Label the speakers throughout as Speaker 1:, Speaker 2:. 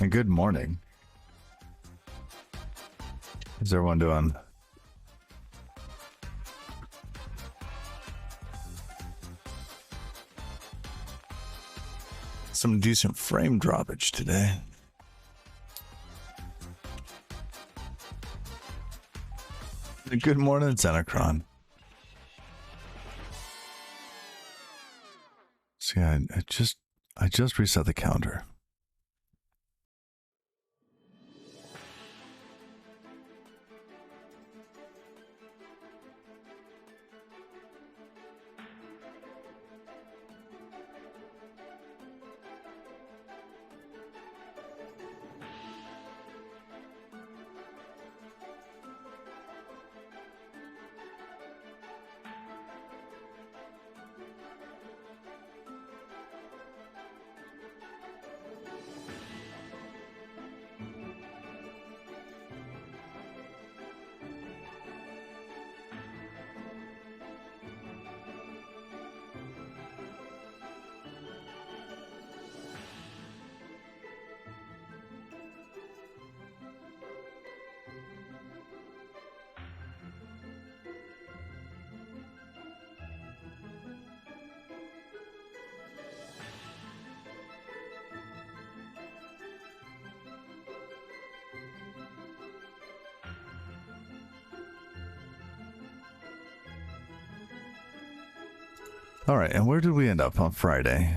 Speaker 1: And good morning. How's everyone doing? Some decent frame droppage today. Good morning, Xenocron. See, I just reset the counter. All right, and where did we end up on Friday?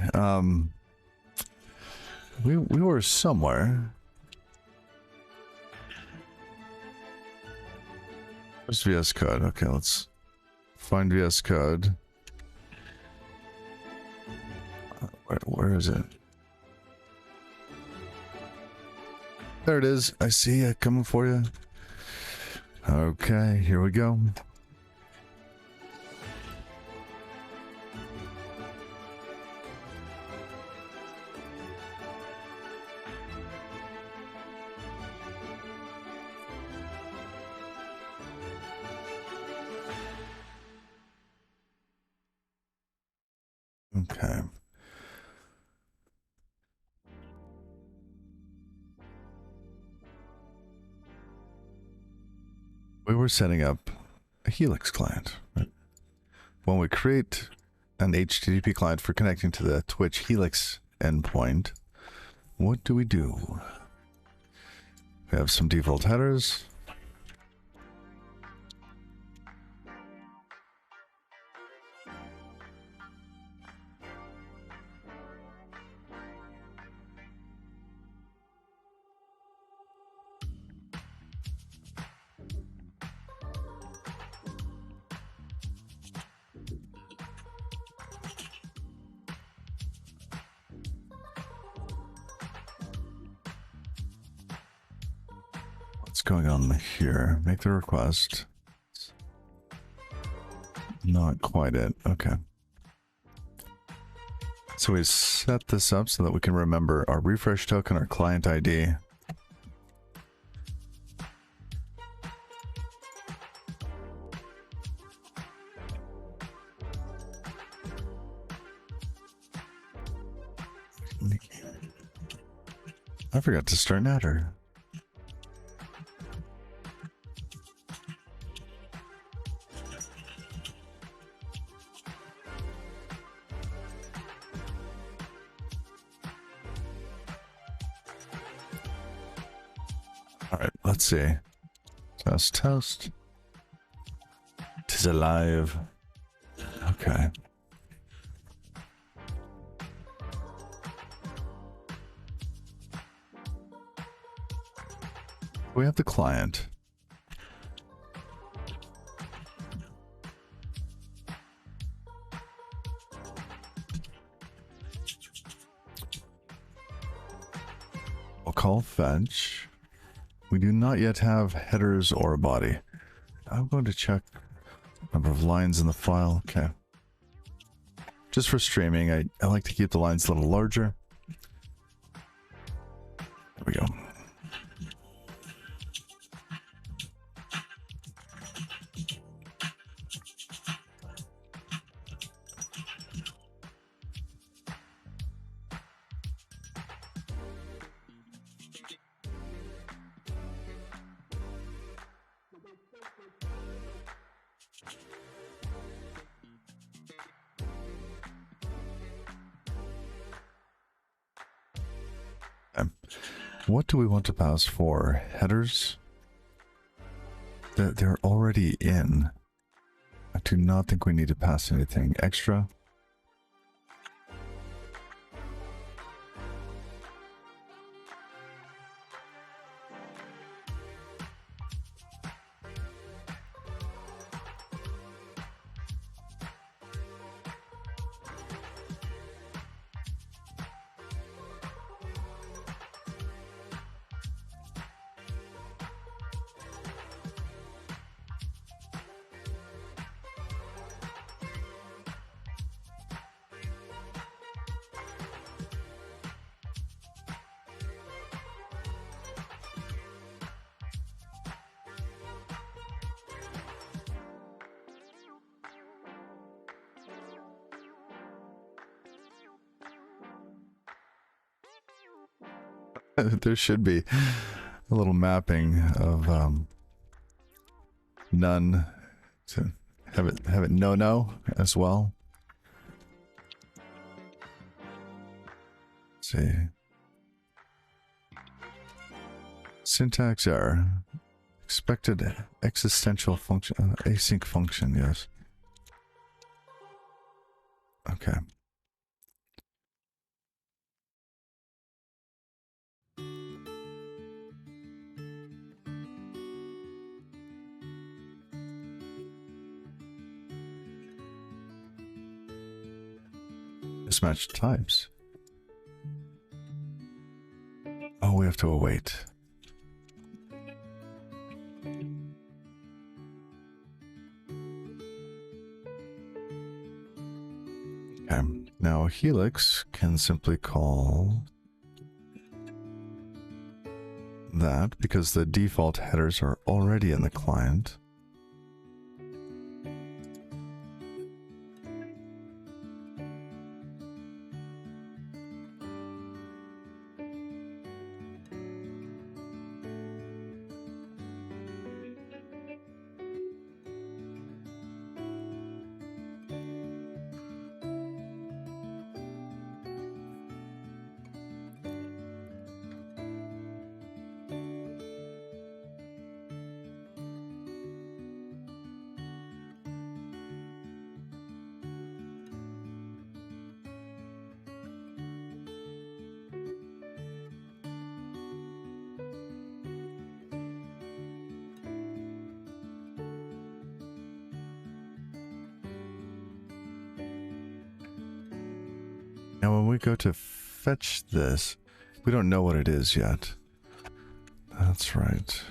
Speaker 1: We were somewhere. Where's VS Code? Okay, let's find VS Code. Where is it? There it is. I see it coming for you. Okay, here we go. Okay. We were setting up a Helix client. Right? When we create an HTTP client for connecting to the Twitch Helix endpoint, what do? We have some default headers. What's going on here? Make the request. Not quite it. Okay. So we set this up so that we can remember our refresh token, our client ID. I forgot to start Natter. Alright, let's see. Test. Tis alive. Okay. We have the client. We'll call fetch. We do not yet have headers or a body. I'm going to check number of lines in the file. Okay. Just for streaming, I like to keep the lines a little larger. There we go. What do we want to pass for? Headers? They're already in. I do not think we need to pass anything extra. There should be a little mapping of none to have it no as well. Let's see. Syntax error. Expected existential function, async function, yes. Okay. Mismatched types. Oh, we have to await. Okay, now Helix can simply call that because the default headers are already in the client. Now when we go to fetch this, we don't know what it is yet. That's right.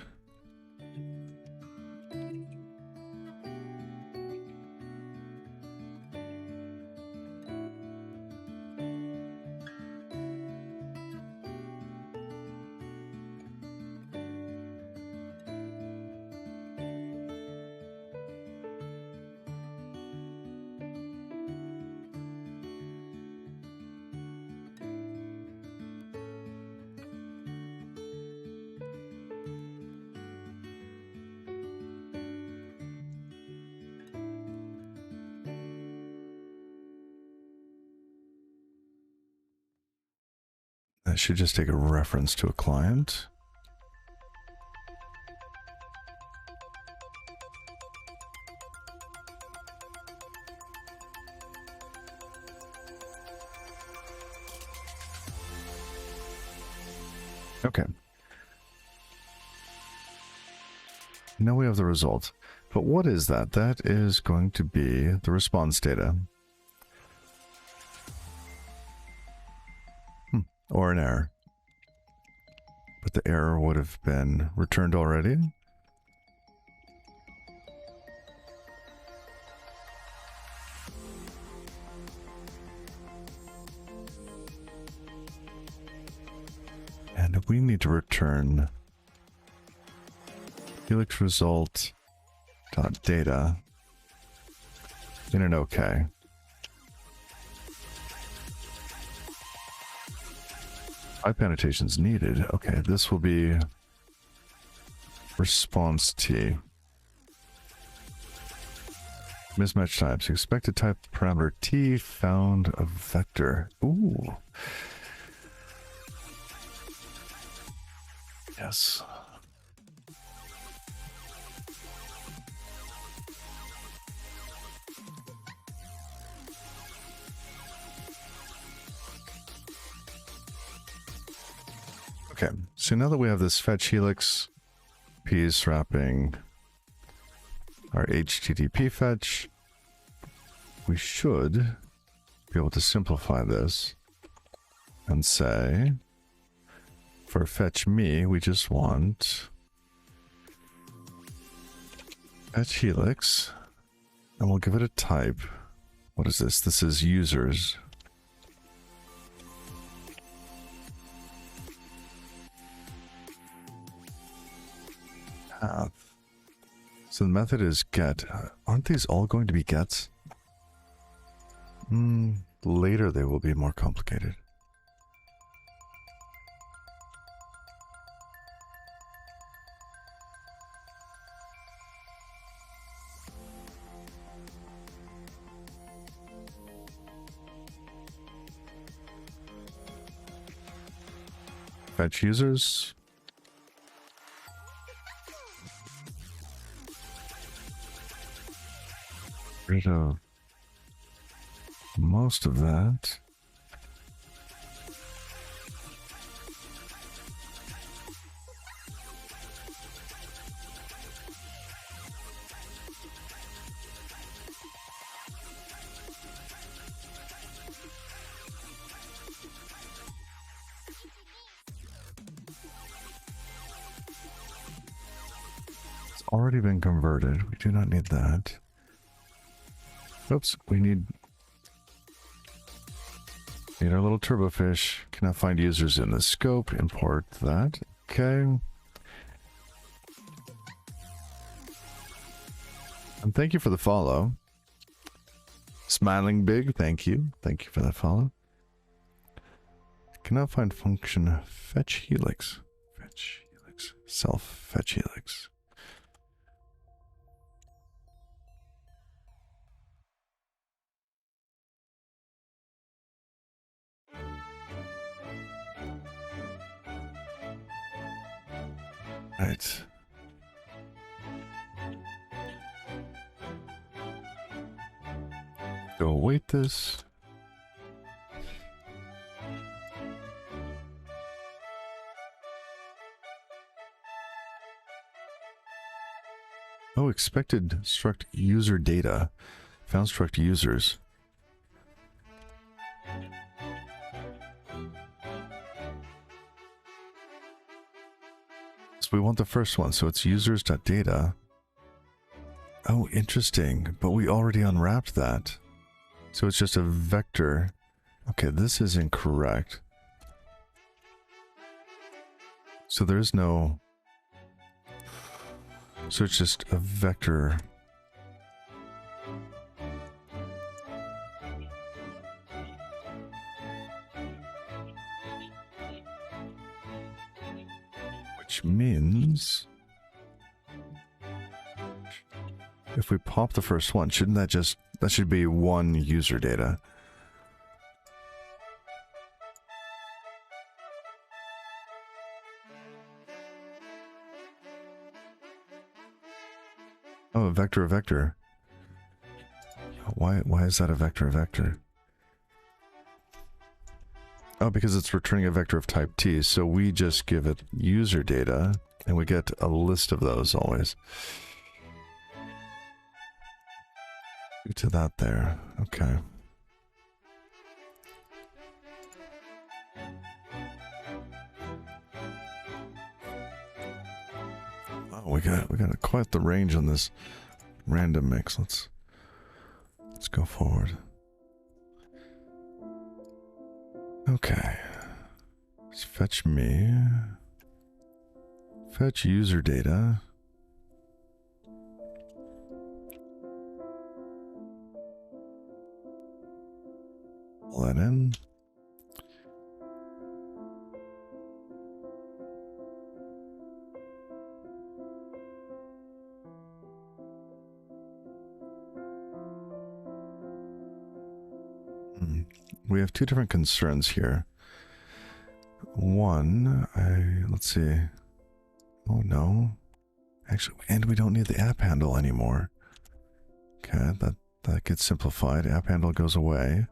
Speaker 1: That should just take a reference to a client. Okay. Now we have the result. But what is that? That is going to be the response data. Or an error. But the error would have been returned already. And we need to return Helix result dot data in an OK. Type annotations needed. Okay, this will be response T. Mismatch types. Expected type parameter T found a vector. Ooh. Yes. Okay, so now that we have this fetch helix piece wrapping our HTTP fetch, we should be able to simplify this and say, for fetch me, we just want fetch helix, and we'll give it a type. What is this? This is users. Path. So the method is get. Aren't these all going to be gets? Later they will be more complicated. Fetch users. Rid of most of that. It's already been converted. We do not need that. Oops, we need our little turbofish. Cannot find users in the scope. Import that. Okay. And thank you for the follow. Smiling Big, thank you. Thank you for that follow. Cannot find function fetch helix. Fetch helix. Self fetch helix. Right. So await this. Oh, expected struct user data. Found struct users. So we want the first one, so it's users.data. Oh, interesting. But we already unwrapped that. So it's just a vector. Okay, this is incorrect. So there's no... So it's just a vector. Which means... if we pop the first one, shouldn't that just... that should be one user data. Oh, a vector, a vector. Why is that a vector, a vector? Oh, because it's returning a vector of type T, so we just give it user data, and we get a list of those always. To that there. Okay. Oh, we got quite the range on this random mix. Let's go forward. Okay. Let's fetch me. Fetch user data. Pull that in. We have two different concerns here. One, let's see. Oh no. Actually, and we don't need the app handle anymore. Okay, that gets simplified. App handle goes away.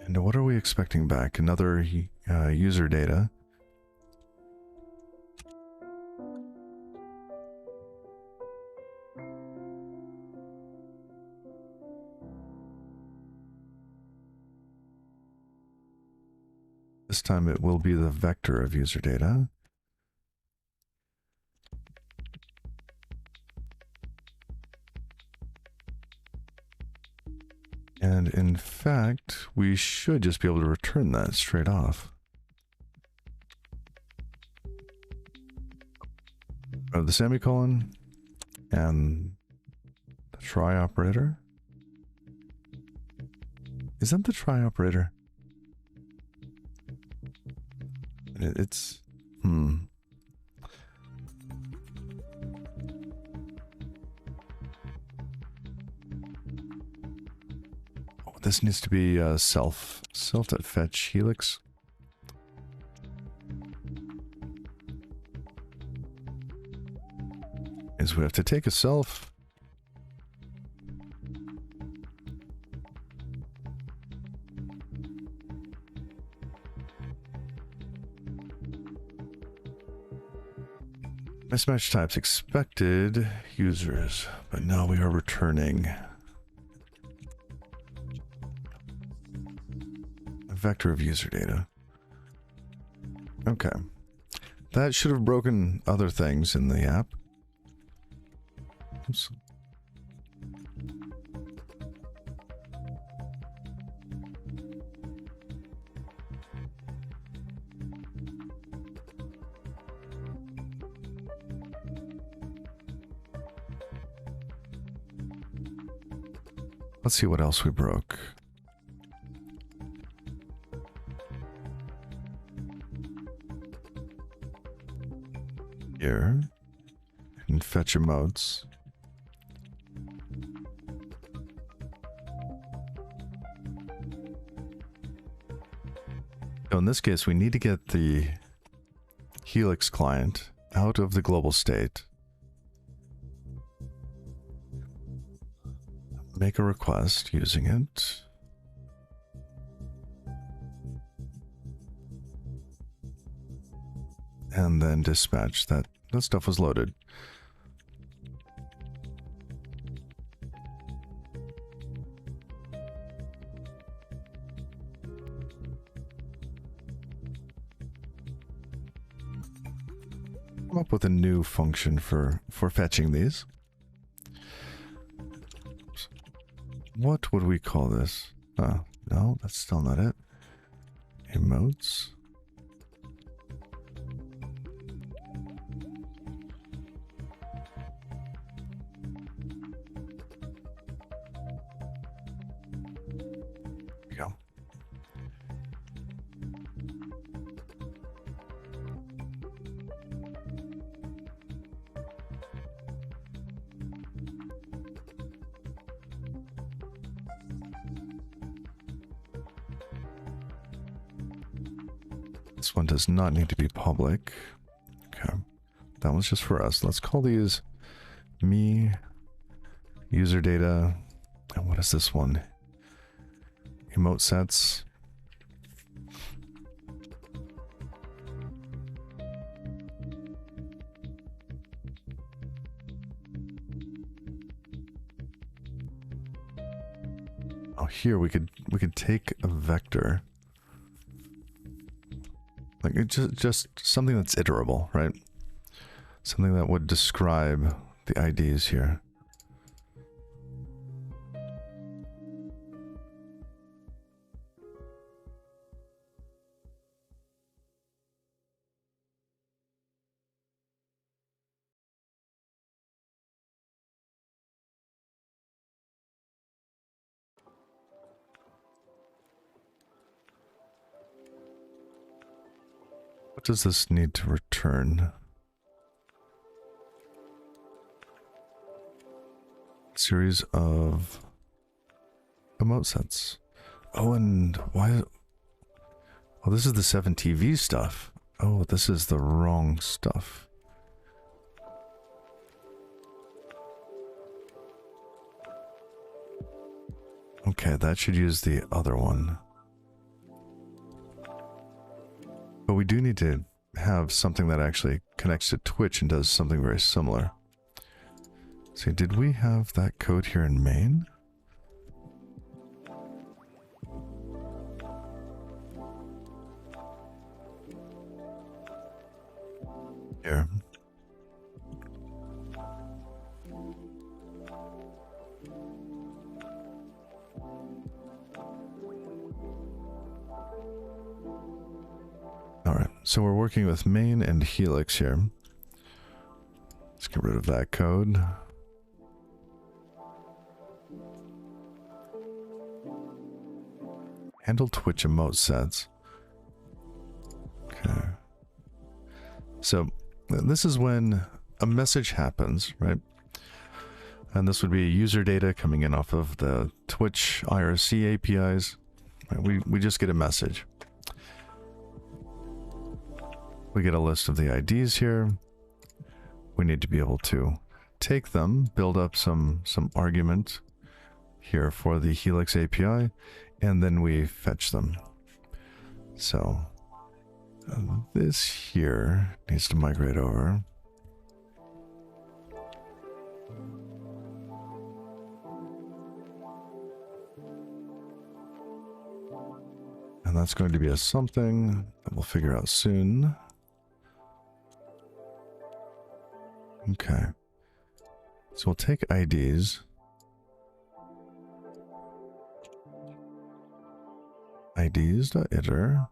Speaker 1: And what are we expecting back? Another user data. This time it will be the vector of user data. And in fact, we should just be able to return that straight off. The semicolon and the try operator. Is that the try operator? It's... This needs to be self.fetch helix. Is we have to take a self. Mismatch types expected users, but now we are returning a vector of user data. Okay. That should have broken other things in the app. Oops. Let's see what else we broke. Here. And fetch emotes. So in this case, we need to get the Helix client out of the global state. Make a request using it. And then dispatch that stuff was loaded. Come up with a new function for fetching these. What would we call this? No, that's still not it. Emotes. There we go. This one does not need to be public. Okay. That one's just for us. Let's call these me, user data, and what is this one? Emote sets. Oh, here we could take a vector. Like it just something that's iterable, right? Something that would describe the IDs here. What does this need to return? Series of emote sets. Oh, and why? Oh, this is the 7TV stuff. Oh, this is the wrong stuff. Okay, that should use the other one. But we do need to have something that actually connects to Twitch and does something very similar. See, did we have that code here in main? Here. Alright, so we're working with main and Helix here. Let's get rid of that code. Handle Twitch emote sets. Okay. So this is when a message happens, right? And this would be user data coming in off of the Twitch IRC APIs. We just get a message. We get a list of the IDs here. We need to be able to take them, build up some argument here for the Helix API, and then we fetch them. So this here needs to migrate over. And that's going to be a something that we'll figure out soon. Okay. So we'll take IDs. IDs.iter.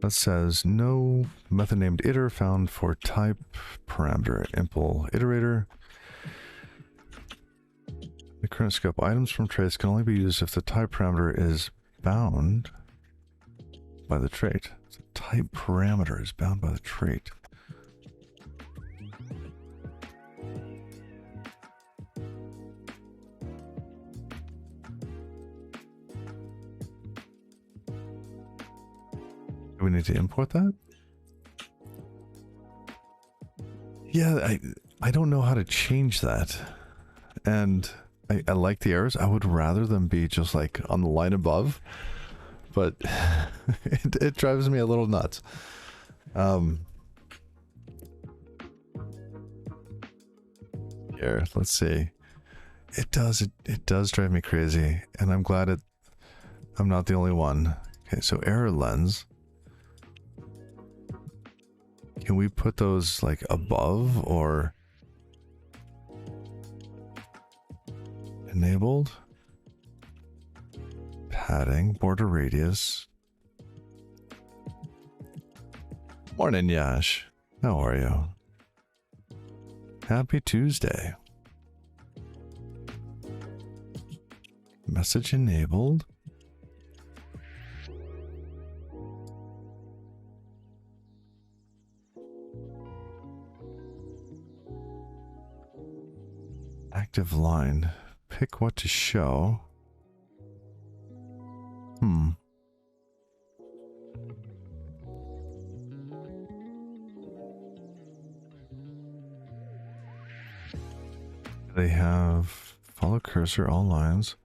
Speaker 1: That says no method named iter found for type parameter impl iterator. The current scope items from traits can only be used if the type parameter is bound by the trait. So type parameter is bound by the trait. Do we need to import that? Yeah, I don't know how to change that. And I like the errors. I would rather them be just like on the line above. But it drives me a little nuts. Here, let's see. It does drive me crazy. And I'm glad I'm not the only one. Okay, so error lens. Can we put those like above or enabled? Padding, border radius. Morning, Yash. How are you? Happy Tuesday. Message enabled. Active line. Pick what to show. They have follow cursor all lines.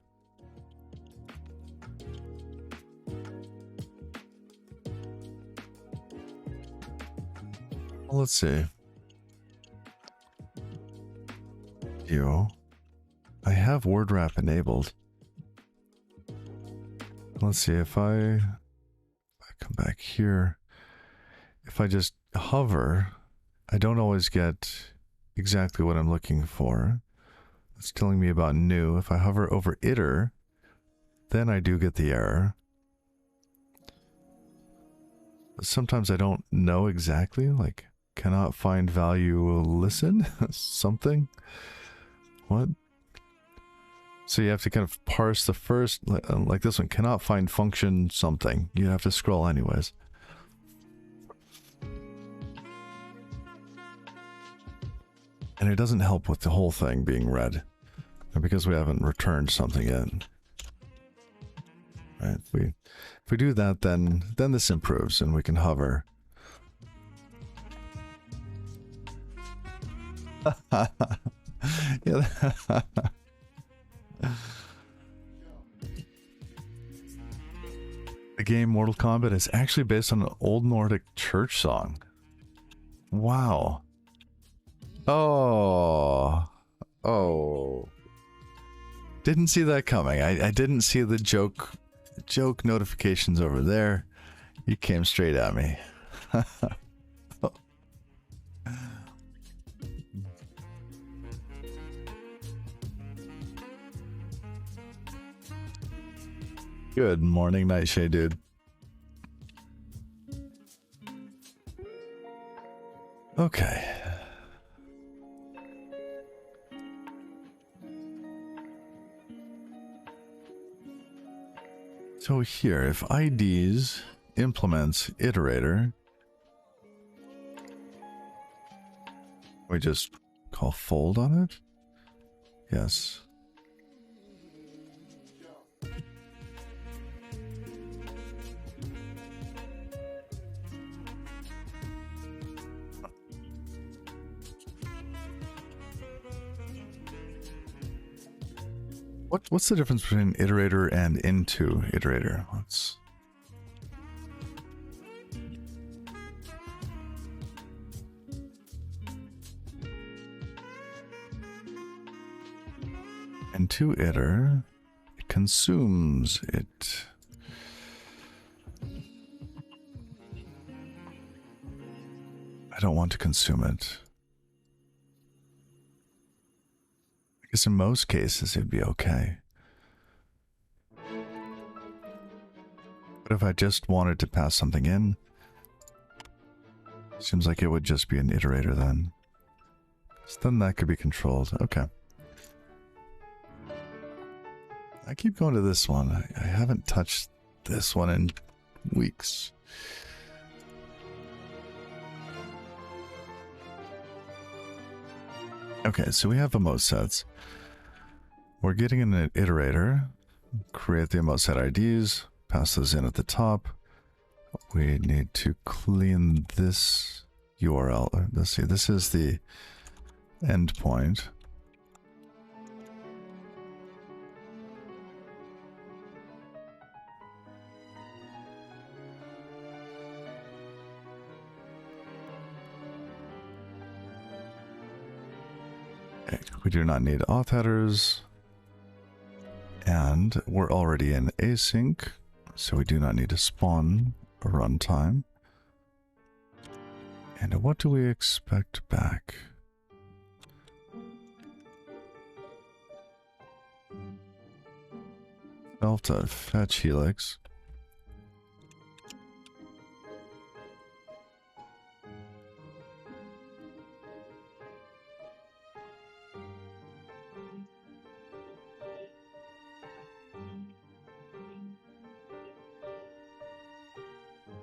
Speaker 1: Well, let's see. I have word wrap enabled. Let's see if I come back here. If I just hover, I don't always get exactly what I'm looking for. It's telling me about new. If I hover over iter, then I do get the error. Sometimes I don't know exactly, like, cannot find value, listen, something. What? So you have to kind of parse the first, like this one, cannot find function something. You have to scroll anyways. And it doesn't help with the whole thing being read, because we haven't returned something yet. Right? If we do that, then this improves and we can hover. Yeah. The game Mortal Kombat is actually based on an old Nordic church song. Wow. Oh. Oh. Didn't see that coming. I didn't see the joke notifications over there. You came straight at me. Good morning, Nightshade dude. Okay. So here, if IDs implements iterator, we just call fold on it? Yes. What's the difference between iterator and into iterator? Let's... Into iter, it consumes it. I don't want to consume it. I guess in most cases it'd be okay. But if I just wanted to pass something in, seems like it would just be an iterator then. So then that could be controlled. Okay. I keep going to this one. I haven't touched this one in weeks. Okay, so we have emote sets. We're getting an iterator. Create the emote set IDs. Pass those in at the top. We need to clean this URL. Let's see, this is the endpoint. Okay, we do not need auth headers. And we're already in async, so we do not need to spawn a runtime. And what do we expect back? Delta fetch helix.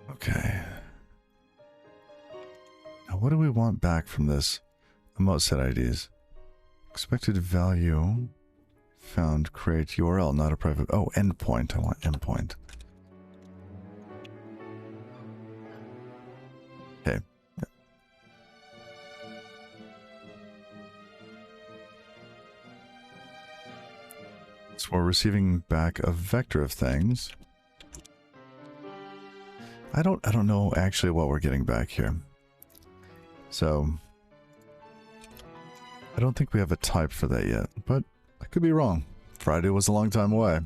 Speaker 1: Okay. Now what do we want back from this emote set IDs? Expected value found create URL, not a private... Oh, endpoint. I want endpoint. Okay. So we're receiving back a vector of things. I don't know actually what we're getting back here. So I don't think we have a type for that yet, but I could be wrong. Friday was a long time away.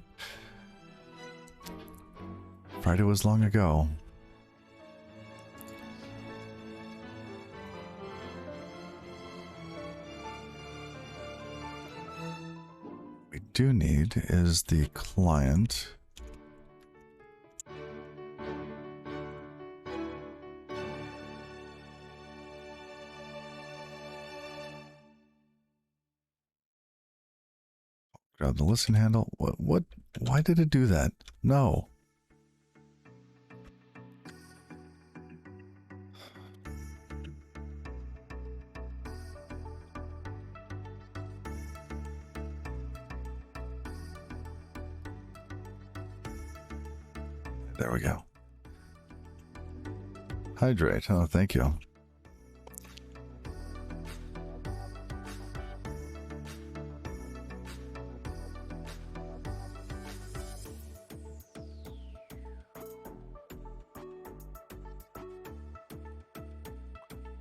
Speaker 1: Friday was long ago. do need is the client. Grab the listen handle. What? Why did it do that? No. There we go. Hydrate. Oh, thank you.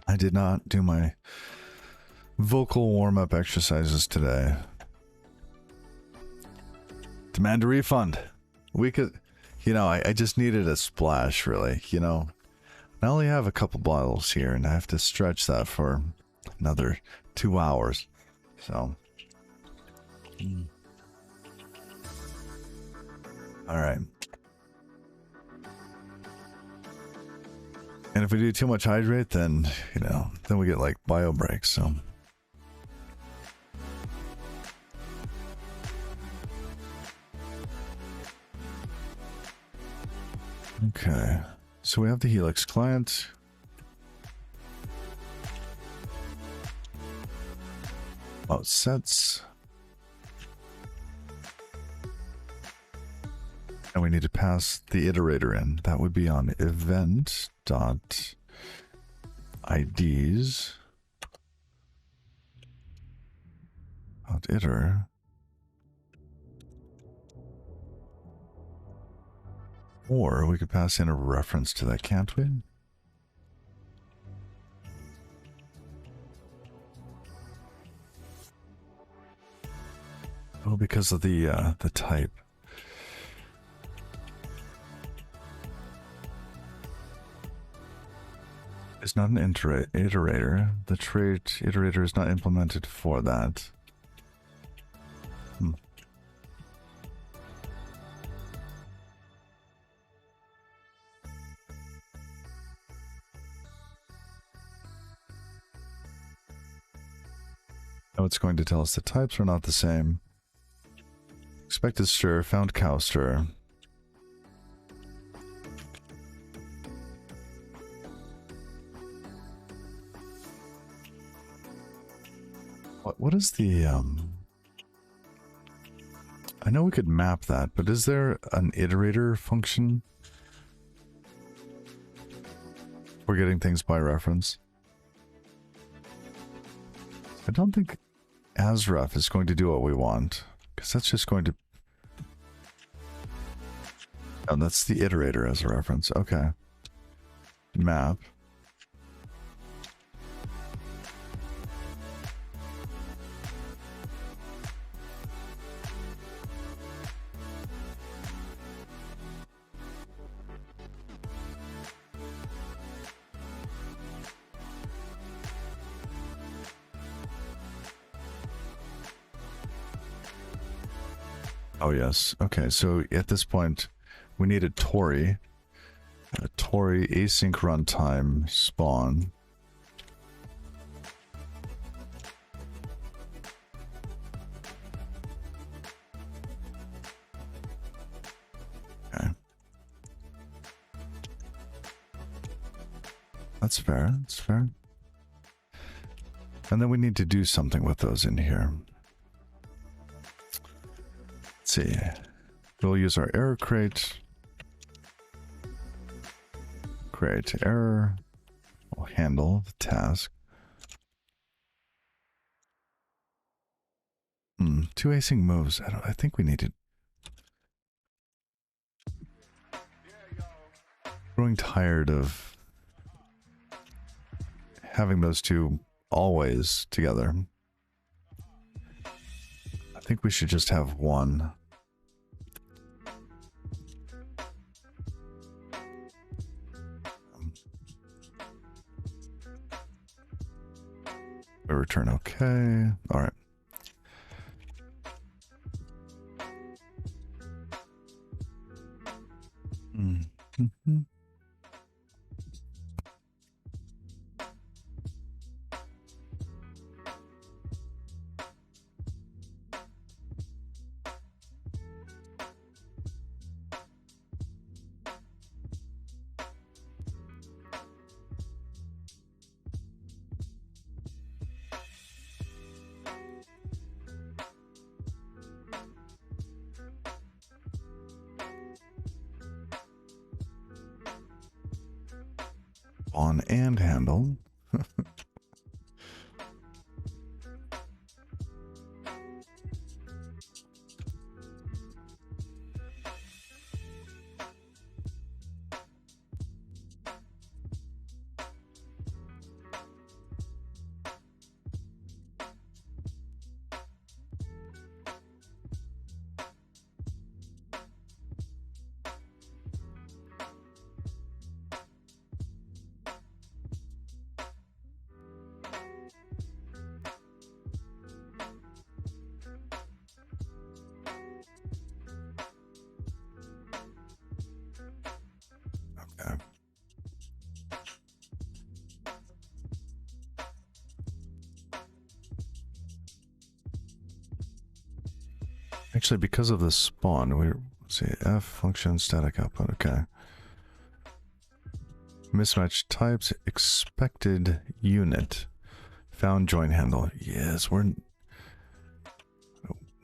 Speaker 1: I did not do my vocal warm-up exercises today. Demand a refund. We could, you know, I just needed a splash, really. You know, I only have a couple bottles here, and I have to stretch that for another 2 hours. So, all right. And if we do too much hydrate, then, you know, then we get like bio breaks, so. Okay, so we have the Helix client. Oh, it sets. And we need to pass the iterator in. That would be on event dot IDs dot iter. Or we could pass in a reference to that, can't we? Oh, because of the type. It's not an iterator. The trait iterator is not implemented for that. Oh, it's going to tell us the types are not the same. Expected stir, found cow stir. What is the, I know we could map that, but is there an iterator function for getting things by reference? I don't think AsRef is going to do what we want, because that's just going to... Oh, that's the iterator as a reference. Okay. Map. Oh, yes. Okay, so at this point, we need a Tauri. A Tauri async runtime spawn. Okay. That's fair. That's fair. And then we need to do something with those in here. Let's see. We'll use our error crate. Create error. We'll handle the task. Two async moves. I think we need to. Growing tired of having those two always together. I think we should just have one. We return okay. All right. Mm-hmm. On and handle. Okay. Actually, because of the spawn, we see F function static output. Okay. Mismatch types expected unit. Found join handle. Yes, we're.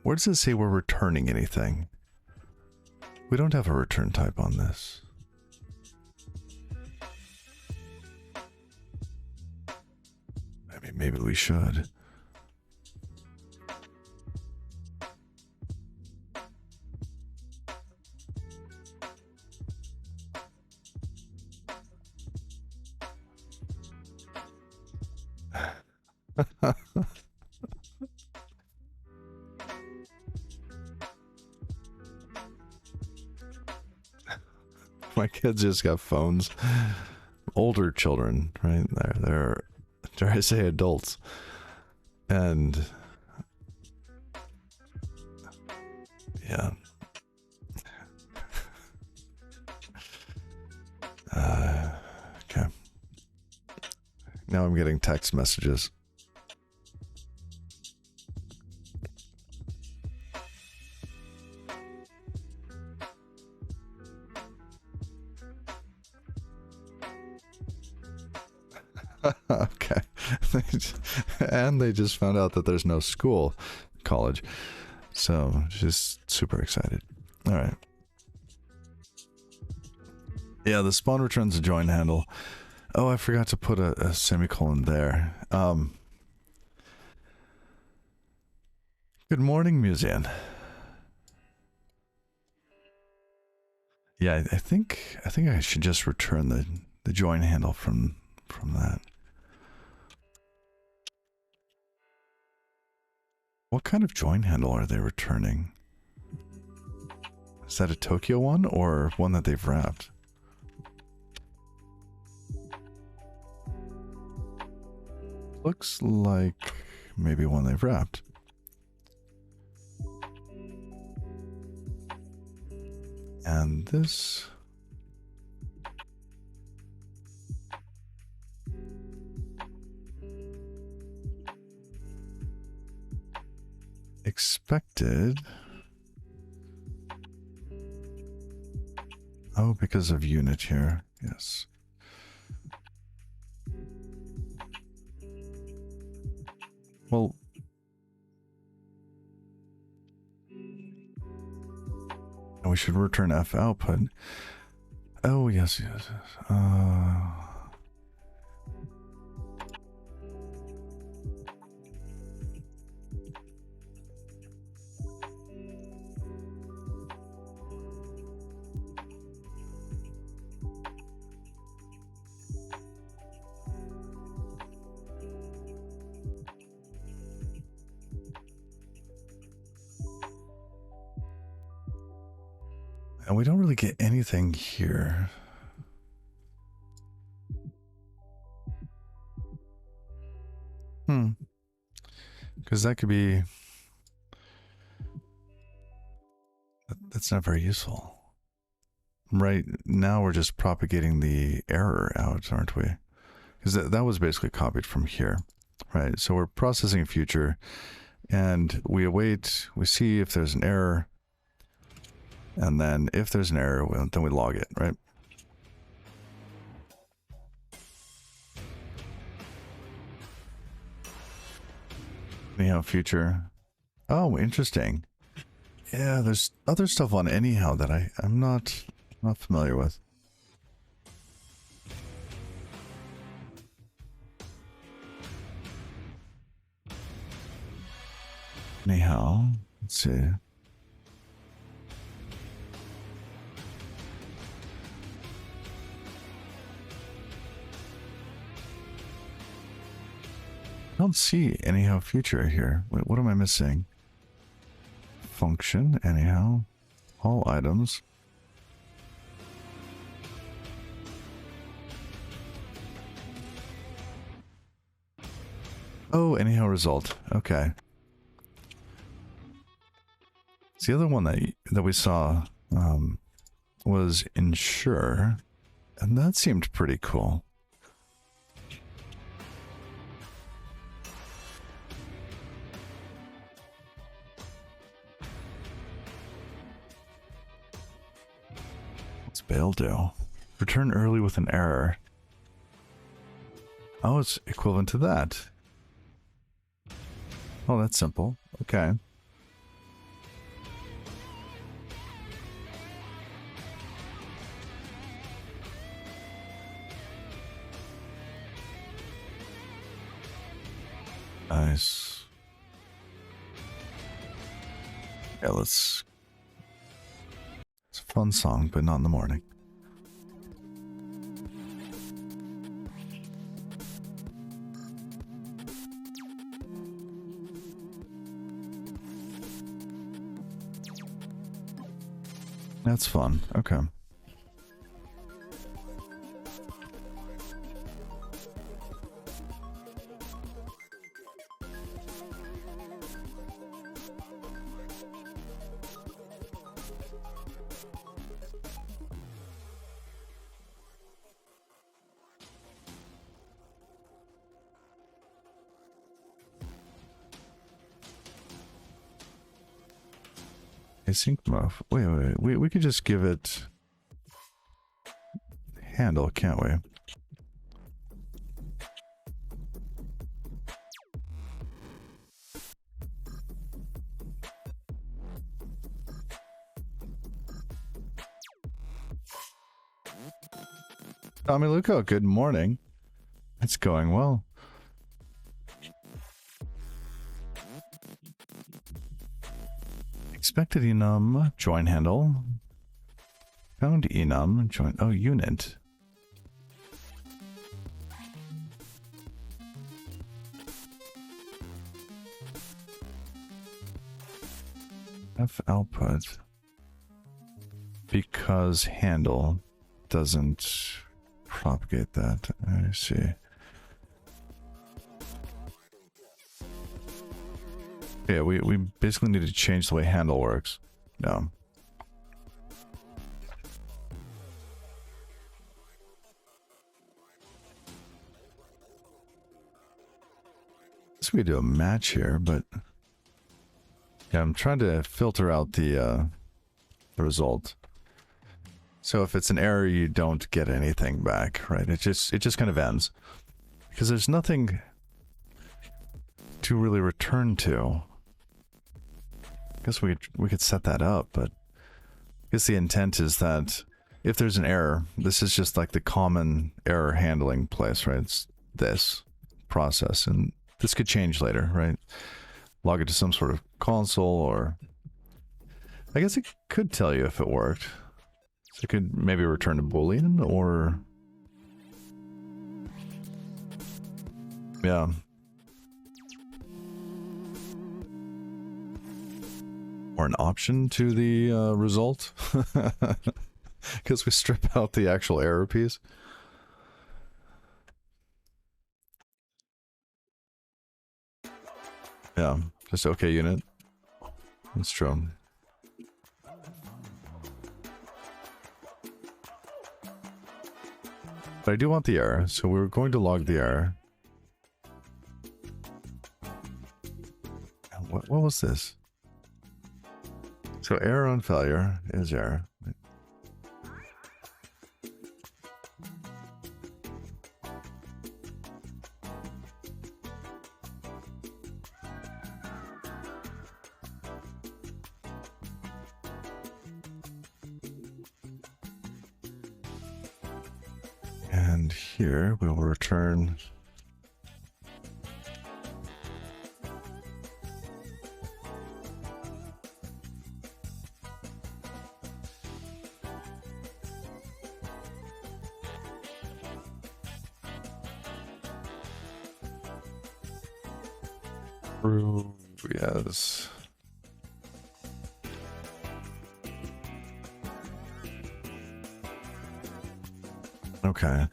Speaker 1: Where does it say we're returning anything? We don't have a return type on this. Maybe we should. My kids just got phones. Older children, right? They're dare I say adults. And yeah. Okay. Now I'm getting text messages. Okay. And they just found out that there's no school, college. So, just super excited. All right. Yeah, the spawn returns a join handle. Oh, I forgot to put a semicolon there. Good morning, Museum. Yeah, I think I should just return the join handle from that. What kind of join handle are they returning? Is that a Tokyo one or one that they've wrapped? Looks like maybe one they've wrapped. And this... expected... Oh, because of unit here. Yes. Well... and we should return F output. Oh, yes, yes. And we don't really get anything here. Because that could be... that's not very useful. right now we're just propagating the error out, aren't we? Because that was basically copied from here, right? So we're processing future, and we await, we see if there's an error, and then if there's an error, then we log it, right? Anyhow, future. Oh, interesting. Yeah, there's other stuff on anyhow that I'm not familiar with. Anyhow, let's see. I don't see anyhow future here. Wait, what am I missing? Function, anyhow. All items. Oh, anyhow result. Okay. So the other one that we saw was ensure, and that seemed pretty cool. What's bail do? Return early with an error. Oh, it's equivalent to that. Oh, that's simple. Okay. Nice. Yeah, it's a fun song, but not in the morning. That's fun. Okay. Async muff. Wait. We could just give it handle, can't we? Tommy Luco, good morning. It's going well. Expected enum, join handle. Found enum, join, oh, unit. F output. Because handle doesn't propagate that. I see. Yeah, we basically need to change the way handle works. No. So we do a match here, but yeah, I'm trying to filter out the result. So if it's an error, you don't get anything back, right? It just kind of ends because there's nothing to really return to. I guess we could set that up, but I guess the intent is that if there's an error, this is just like the common error handling place, right? It's this process, and this could change later, right? Log it to some sort of console, or I guess it could tell you if it worked. So it could maybe return a Boolean, or yeah. Or an option to the result, because we strip out the actual error piece. Yeah, just okay unit. That's true. But I do want the error, so we're going to log the error. What was this? So error on failure is error. And here we will return true, yes. Okay.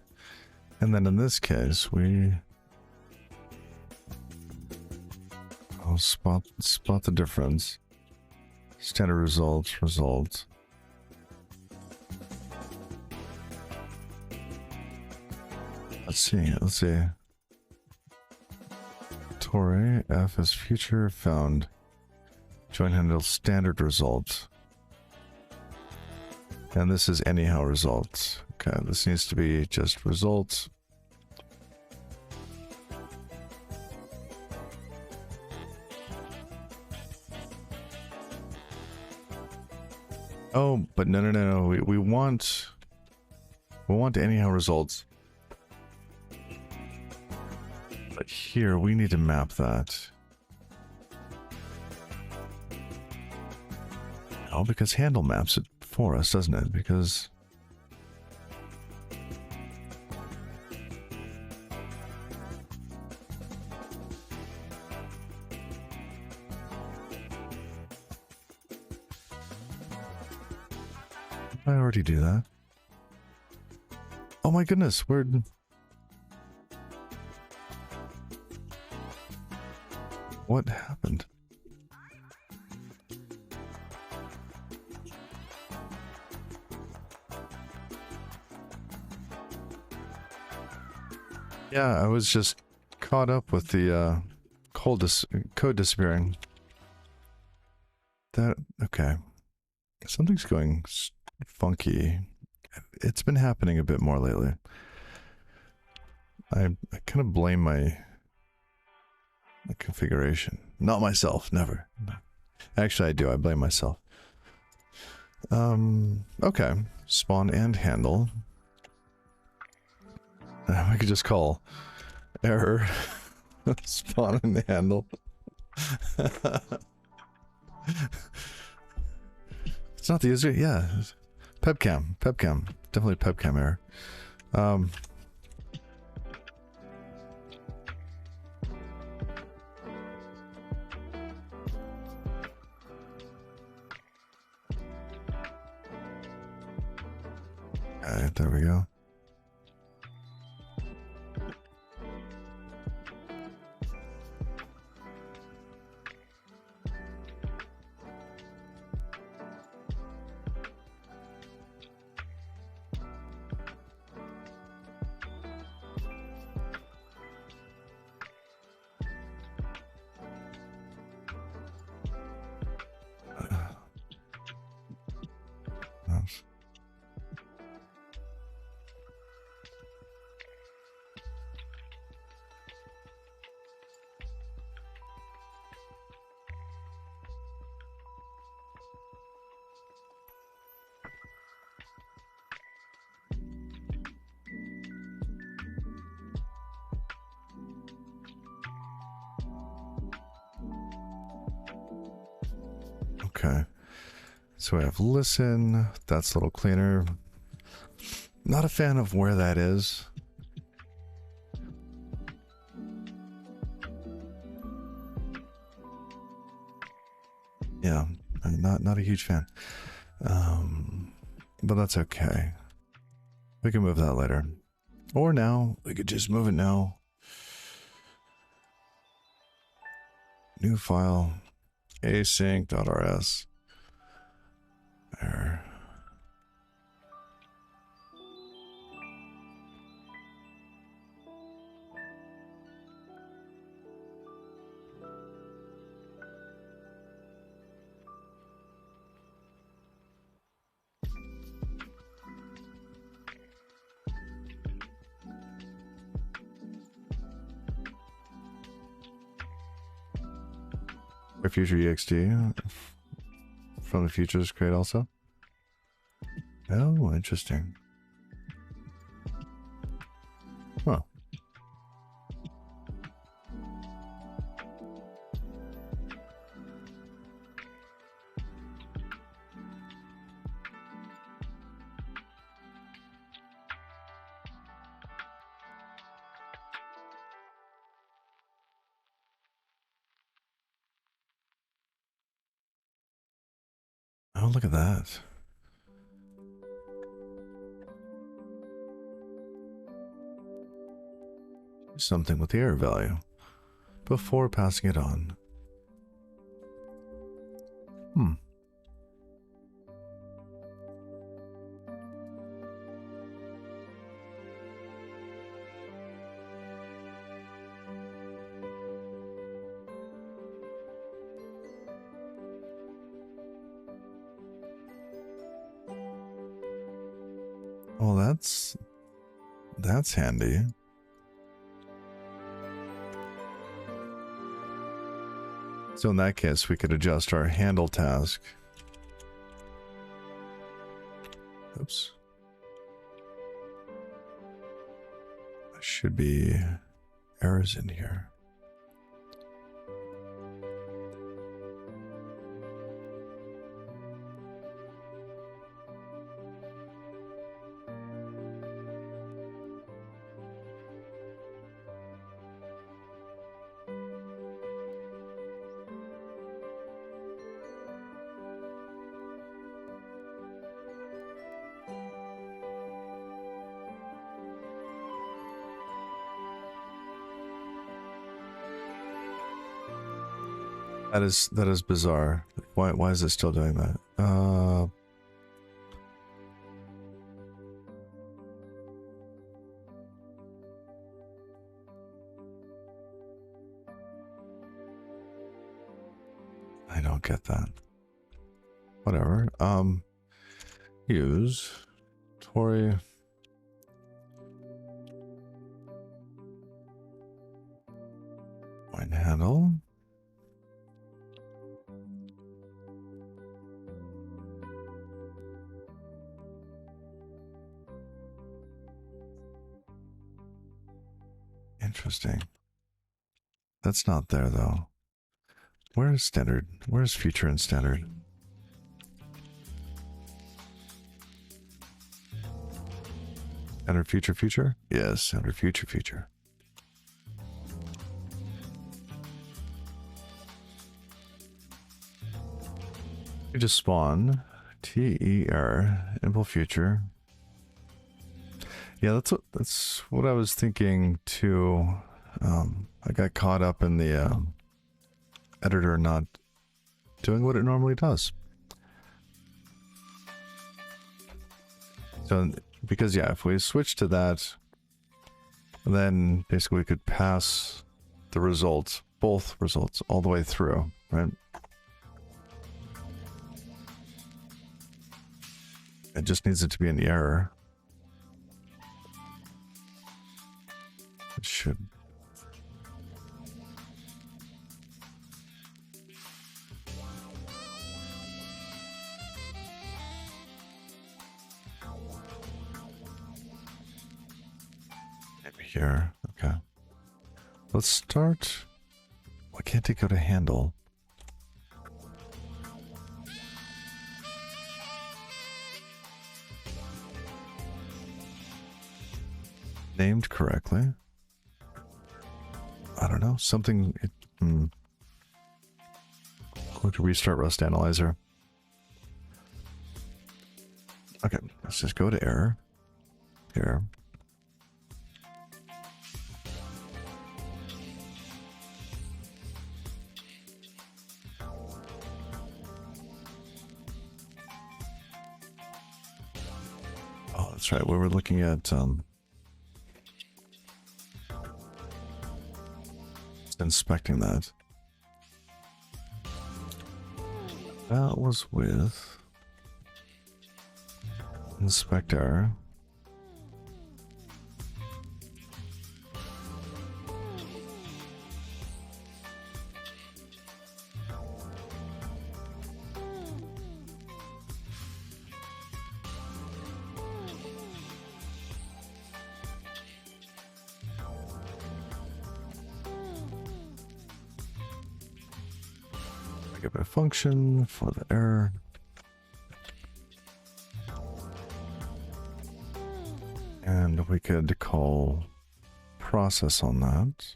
Speaker 1: And then in this case, I'll spot the difference. Standard results. Let's see. Tauri, F is future found. Join handle standard result. And this is anyhow results. Okay, this needs to be just results. Oh, but no. We want anyhow results. But here we need to map that. Oh, because handle maps it for us, doesn't it? Because I already do that. Oh my goodness, what happened? Yeah, I was just caught up with the code disappearing. Okay. Something's going funky. It's been happening a bit more lately. I kind of blame my configuration. Not myself, never. No. Actually, I do. I blame myself. Okay. Spawn and handle. I could just call error spawn and handle. It's not the user. Yeah. Pebcam. Definitely pebcam error. Alright, there we go. Okay, so we have listen. That's a little cleaner. Not a fan of where that is. Yeah, I'm not a huge fan. But that's okay. We can move that later. Or now. We could just move it now. New file. async.rs. There. Or future EXD from the futures crate also. Oh, interesting. Huh. Oh, look at that. Something with the air value before passing it on. Hmm. Well, that's handy. So in that case, we could adjust our handle task. Oops. There should be errors in here. That is bizarre. Why is it still doing that? I don't get that. Whatever. Use Tauri. Wine handle. Interesting. That's not there though. Where is standard? Where is future and standard? Standard future? Yes, standard future. You just spawn TER impl future. Yeah, that's what I was thinking too. I got caught up in the editor not doing what it normally does. So, because yeah, if we switch to that, then basically we could pass the results, both results, all the way through, right? It just needs it to be an error. It should. Maybe here. Okay. Let's start. Why can't it go to handle? Named correctly. I don't know. Something. Going to restart Rust Analyzer. Okay, let's just go to error. Here. Oh, that's right. We were looking at inspecting that. That was with inspector. Give it a function for the error. And we could call process on that.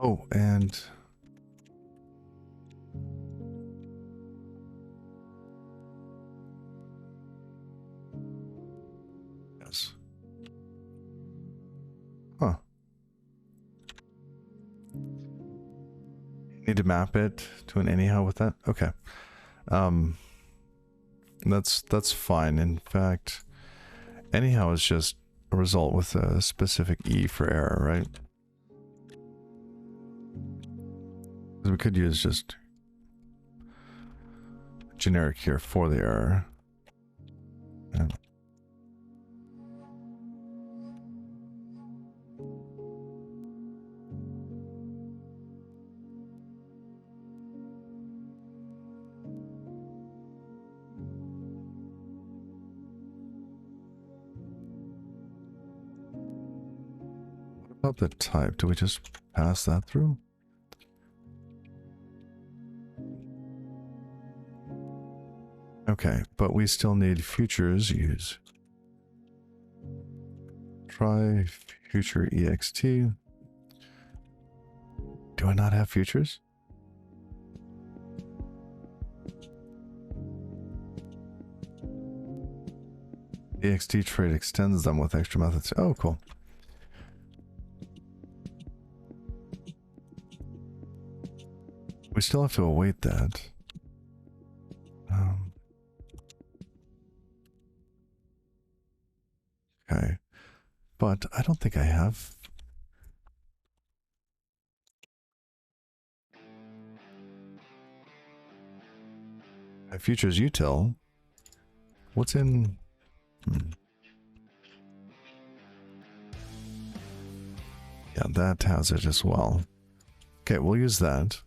Speaker 1: Oh, and yes. Huh. Need to map it to an anyhow with that? Okay. That's fine. In fact, anyhow is just a result with a specific E for error, right? We could use just generic here for the error. Yeah. What about the type? Do we just pass that through? Okay, but we still need futures use. Try future ext. Do I not have futures? ext trait extends them with extra methods. Oh, cool. We still have to await that. Okay, but I don't think I have. My futures util. What's in? Yeah, that has it as well. Okay, we'll use that.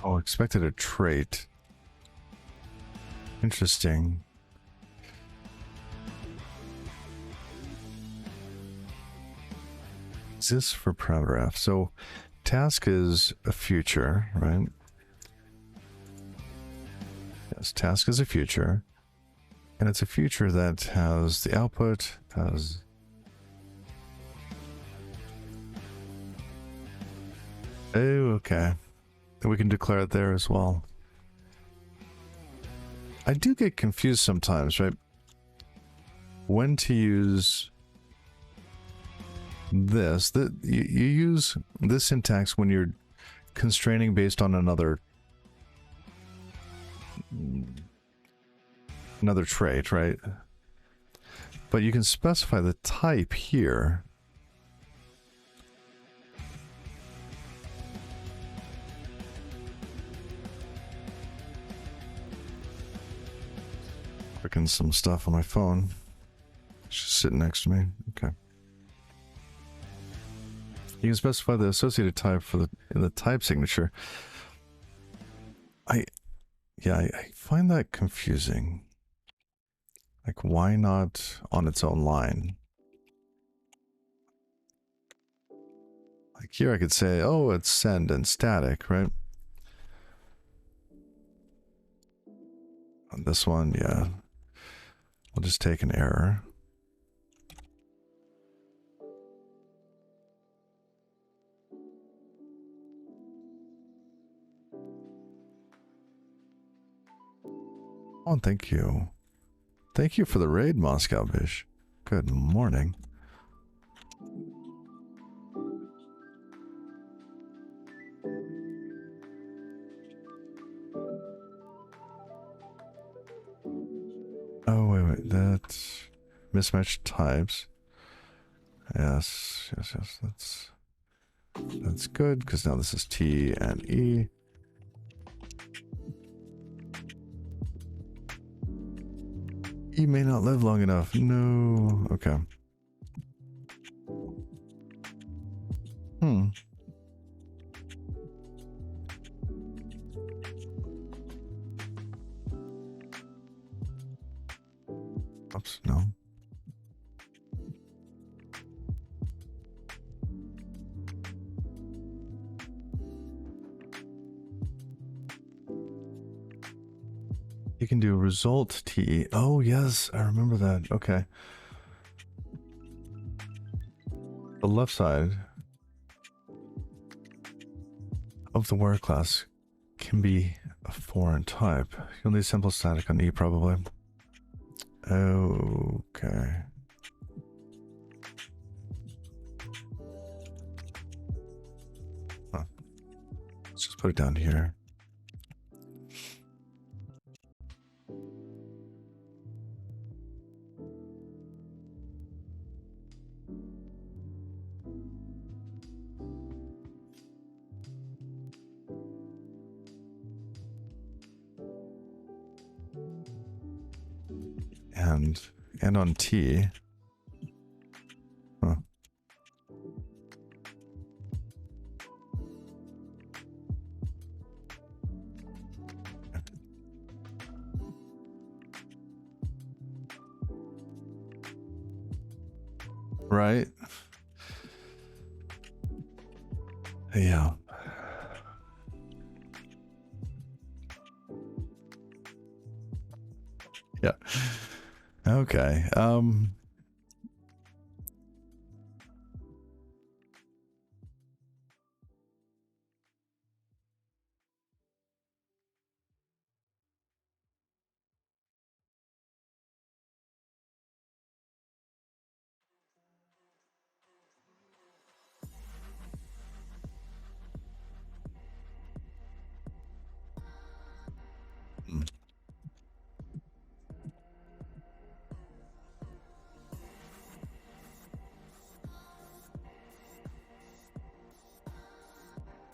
Speaker 1: Oh, expected a trait. Interesting. Exists for parameter f. So task is a future, right? Yes, task is a future. And it's a future that has the output, has... Oh, okay. We can declare it there as well. I do get confused sometimes, right? When to use this. You use this syntax when you're constraining based on another trait, right? But you can specify the type here. Clicking some stuff on my phone. It's just sitting next to me. Okay. You can specify the associated type for the type signature. I find that confusing. Like, why not on its own line? Like here I could say, oh, it's send and static, right? On this one, yeah. We'll just take an error. Oh, thank you. Thank you for the raid, Moscow Bish. Good morning. Oh, wait. That's mismatched types. Yes. That's good, because now this is T and E. E may not live long enough. No. Okay. Oops, no. You can do result TE. Oh, yes, I remember that. Okay. The left side of the word class can be a foreign type. You'll need simple static on E, probably. Okay. Huh. Let's just put it down here. And on T. Huh. Right? Yeah. Yeah. Okay.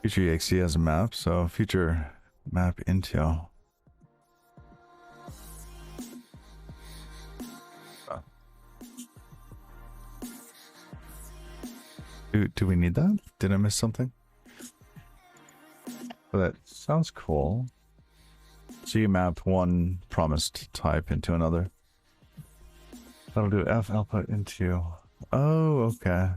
Speaker 1: Future EXE has a map, so future map Intel. Do we need that? Did I miss something? Well, that sounds cool. So you map one promised type into another. That'll do F output into... Oh, okay.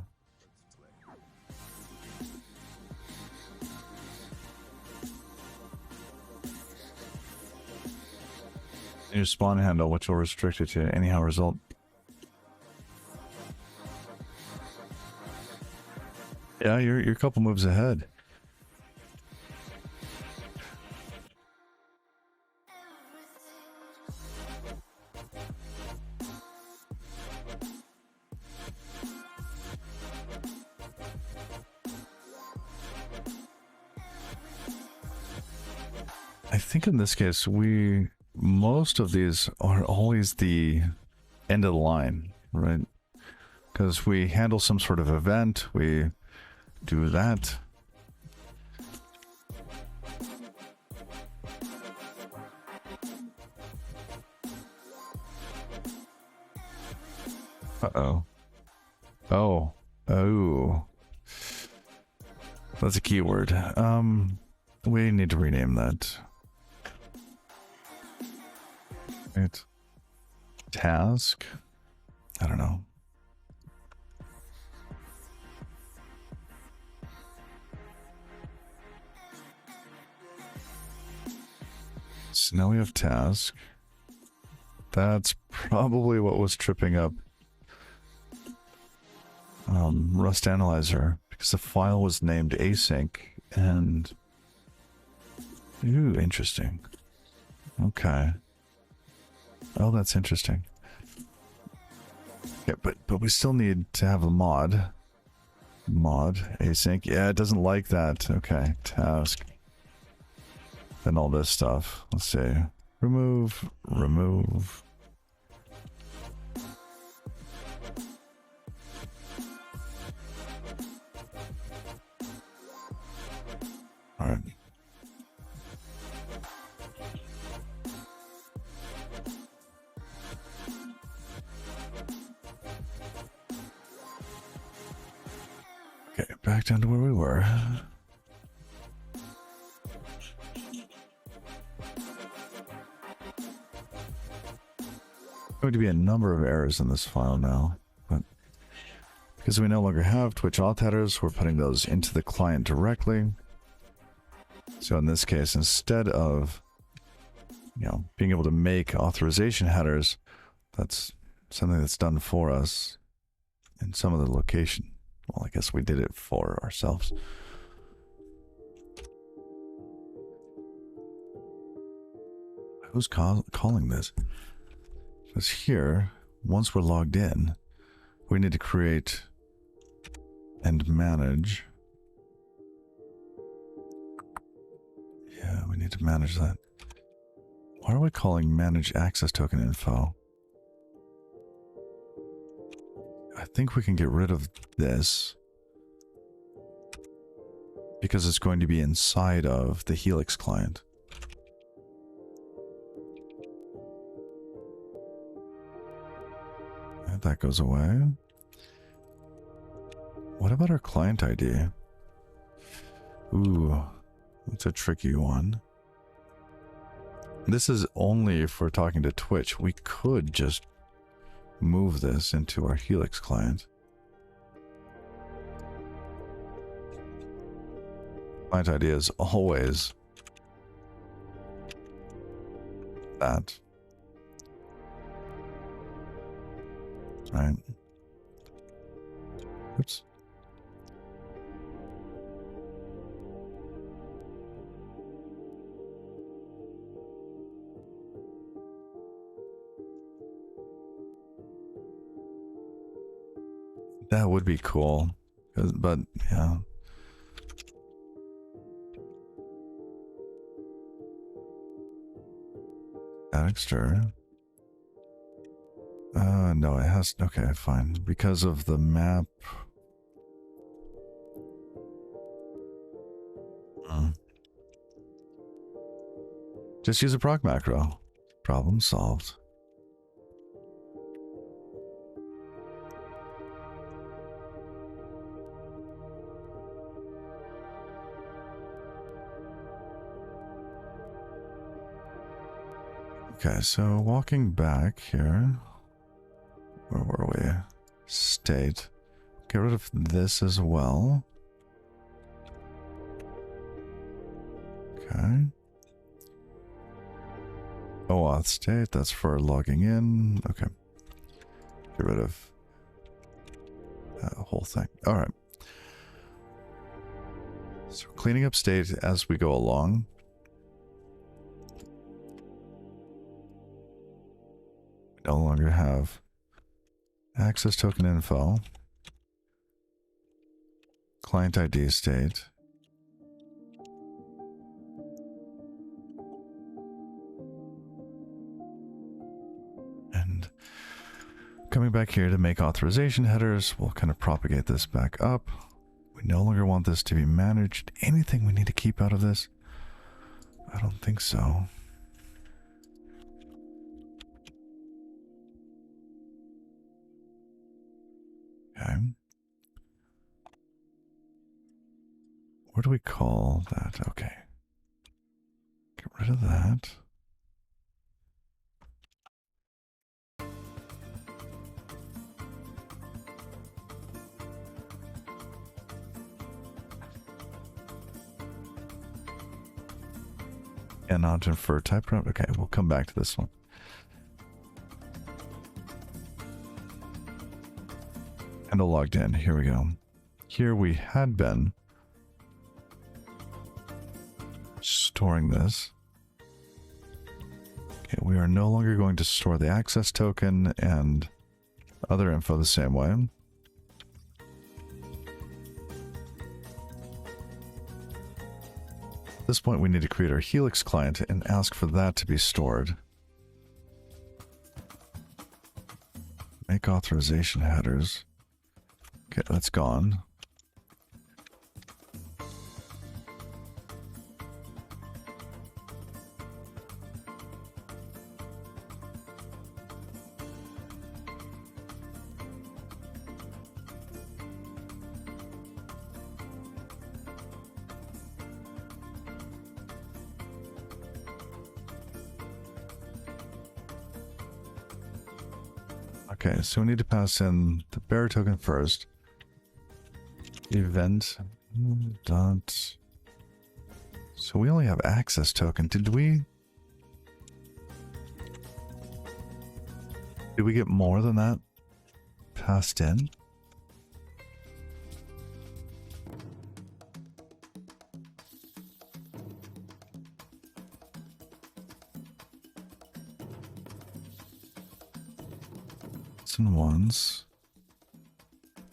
Speaker 1: Your spawn handle, which will restrict it to anyhow result. Yeah, you're a couple moves ahead. I think in this case, most of these are always the end of the line, right? Because we handle some sort of event, we do that. Uh-oh. Oh. That's a keyword. We need to rename that. Right. Task? I don't know. So now we have task. That's probably what was tripping up Rust Analyzer, because the file was named async, and ooh, interesting. Okay. Oh, that's interesting. Yeah, but we still need to have a mod async. Yeah, it doesn't like that. Okay, task. Then all this stuff. Let's see. Remove. back down to where we were. Going to be a number of errors in this file now, but because we no longer have Twitch auth headers, we're putting those into the client directly. So in this case, instead of being able to make authorization headers, that's something that's done for us in some of the location. Well, I guess we did it for ourselves. Who's calling this? Because here, once we're logged in, we need to create and manage. Yeah, we need to manage that. Why are we calling manage access token info? I think we can get rid of this because it's going to be inside of the Helix client. And that goes away. What about our client ID? Ooh, that's a tricky one. This is only if we're talking to Twitch. We could just move this into our Helix client. Client ID is always that. Right. Oops. That would be cool, but yeah. Static stir. No, it has. Okay, fine. Because of the map. Just use a proc macro. Problem solved. Okay, so walking back here, where were we? State. Get rid of this as well. Okay. OAuth state, that's for logging in. Okay. Get rid of that whole thing. All right. So cleaning up state as we go along. We no longer have access token info, client ID state, and coming back here to make authorization headers, we'll kind of propagate this back up. We no longer want this to be managed. Anything we need to keep out of this? I don't think so. Okay. Where do we call that? Okay. Get rid of that. And not infer type. Okay, we'll come back to this one. And logged in. Here we go. Here we had been storing this. Okay, we are no longer going to store the access token and other info the same way. At this point, we need to create our Helix client and ask for that to be stored. Make authorization headers. Okay, that's gone. Okay, so we need to pass in the bearer token first. Event dot. So we only have access token. Did we get more than that passed in? And ones.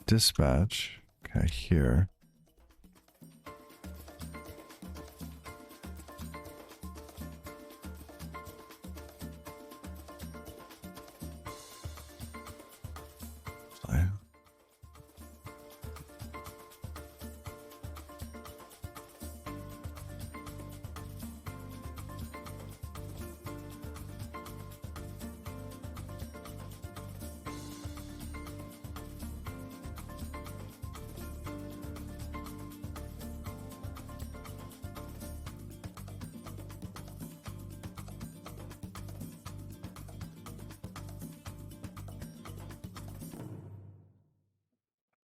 Speaker 1: Dispatch. Okay, here.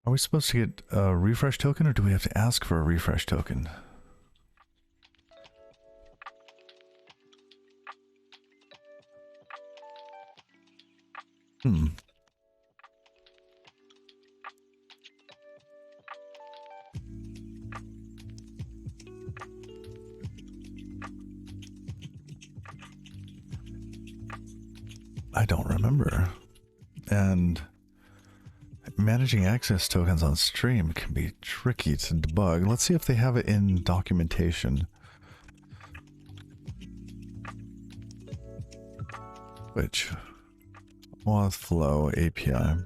Speaker 1: Are we supposed to get a refresh token, or do we have to ask for a refresh token? I don't remember. And managing access tokens on stream can be tricky to debug. Let's see if they have it in documentation. Which auth flow API.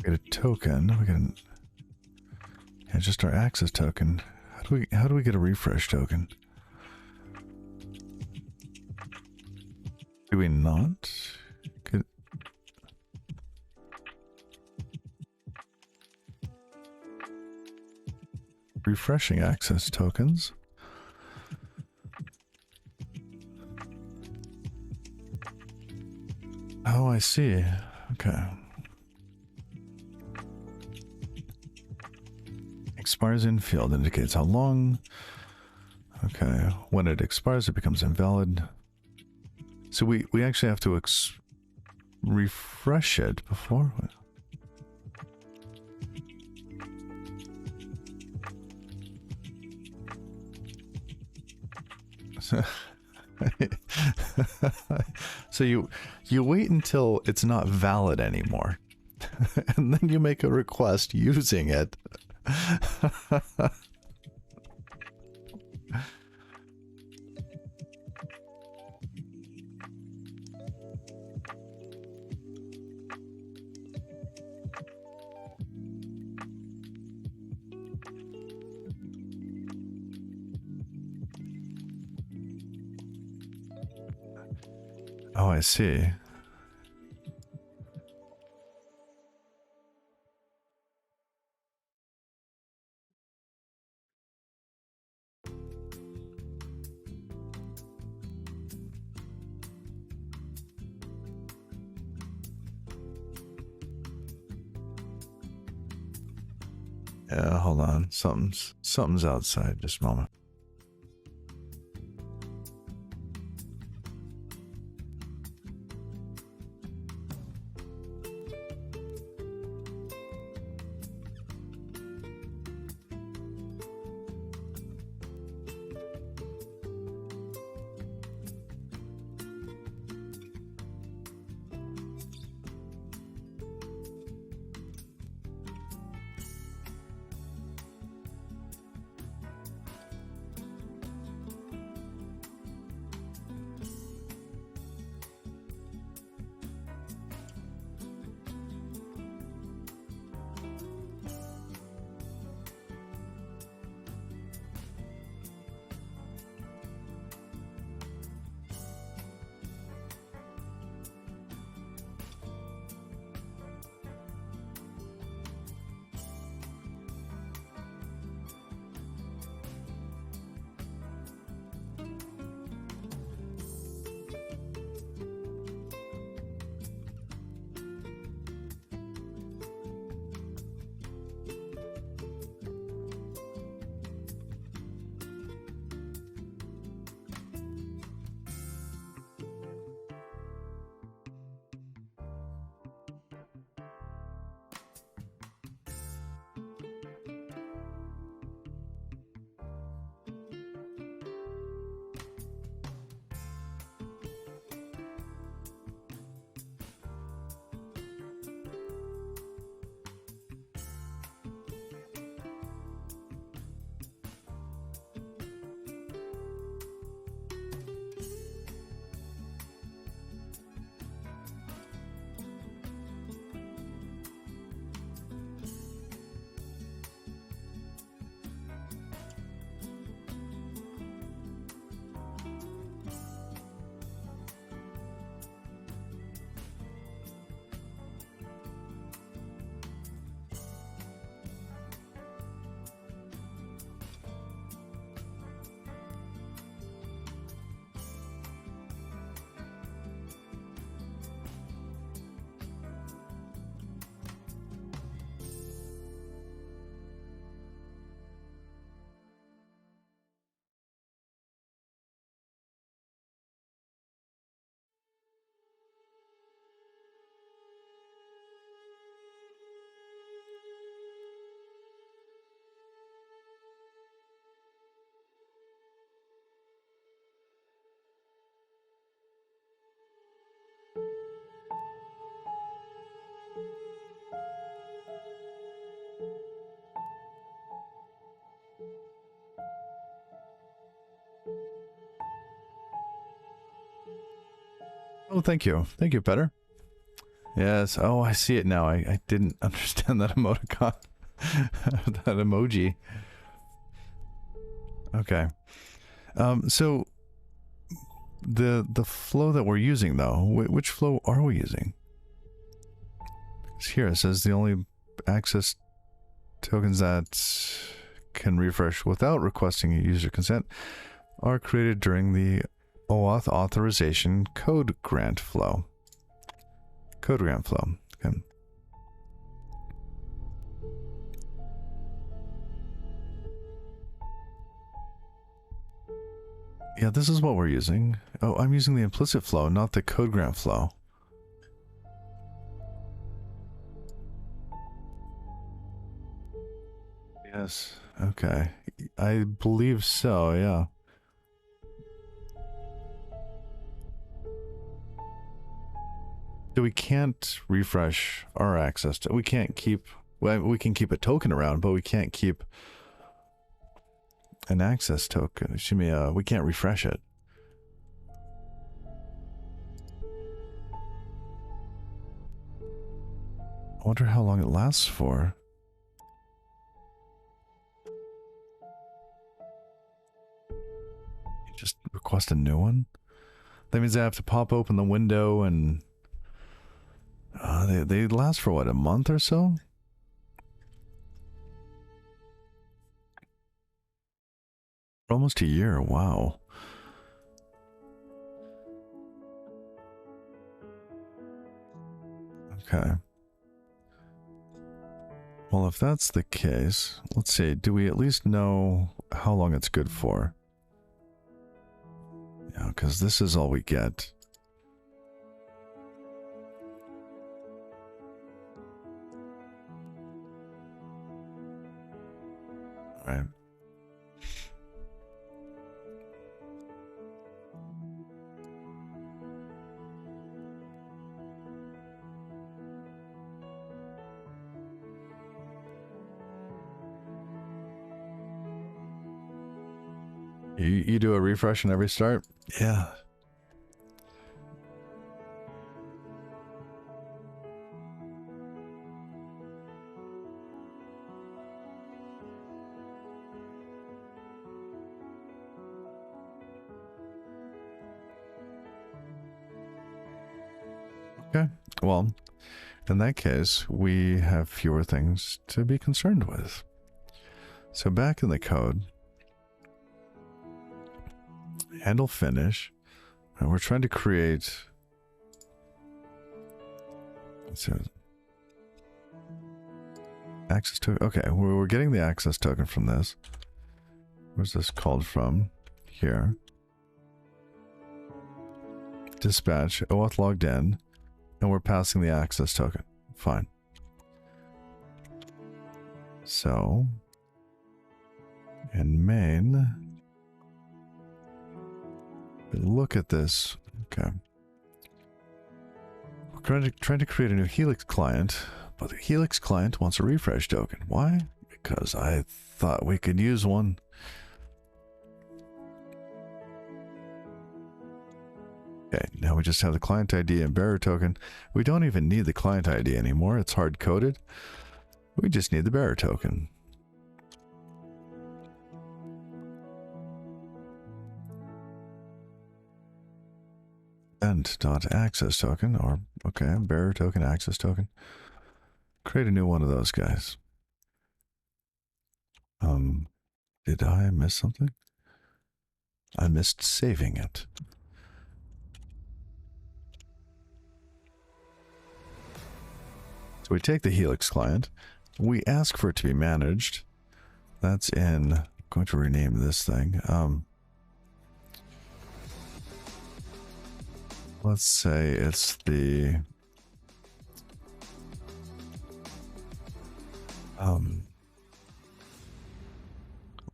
Speaker 1: Get a token. We can, yeah, just our access token. How do we get a refresh token? Do we not get refreshing access tokens? Oh, I see. Okay. Expires in field, indicates how long. Okay. When it expires, it becomes invalid. So we actually have to refresh it before. So you wait until it's not valid anymore, and then you make a request using it. Oh, I see. Yeah, hold on. Something's outside. Just a moment. Oh, thank you. Thank you, Petter. Yes. Oh, I see it now. I didn't understand that emoticon. That emoji. Okay. So the flow that we're using though, which flow are we using? Here it says the only access tokens that can refresh without requesting a user consent are created during the OAuth authorization code grant flow. Code grant flow. Okay. Yeah, this is what we're using. Oh, I'm using the implicit flow, not the code grant flow. Yes. Okay. I believe so, yeah. So we can't refresh our access to, we can't keep, well, we can keep a token around, but we can't keep an access token. Excuse me, we can't refresh it. I wonder how long it lasts for. Just request a new one? That means I have to pop open the window and they last for what, a month or so? Almost a year, wow. Okay. Well, if that's the case, let's see, do we at least know how long it's good for? Yeah, because this is all we get. Right. You do a refresh in every start? Yeah. Okay. Well, in that case, we have fewer things to be concerned with. So back in the code, handle finish, and we're trying to create. Let's see. Access token. Okay, we're getting the access token from this. Where's this called from? Here. Dispatch, OAuth logged in, and we're passing the access token. Fine. So, in main, look at this. Okay. We're trying to create a new Helix client, but the Helix client wants a refresh token. Why? Because I thought we could use one. Okay, now we just have the client ID and bearer token. We don't even need the client ID anymore. It's hard-coded. We just need the bearer token. End.access token, or, okay, bearer token, access token. Create a new one of those guys. Did I miss something? I missed saving it. So we take the Helix client, we ask for it to be managed. That's in, I'm going to rename this thing. Let's say it's the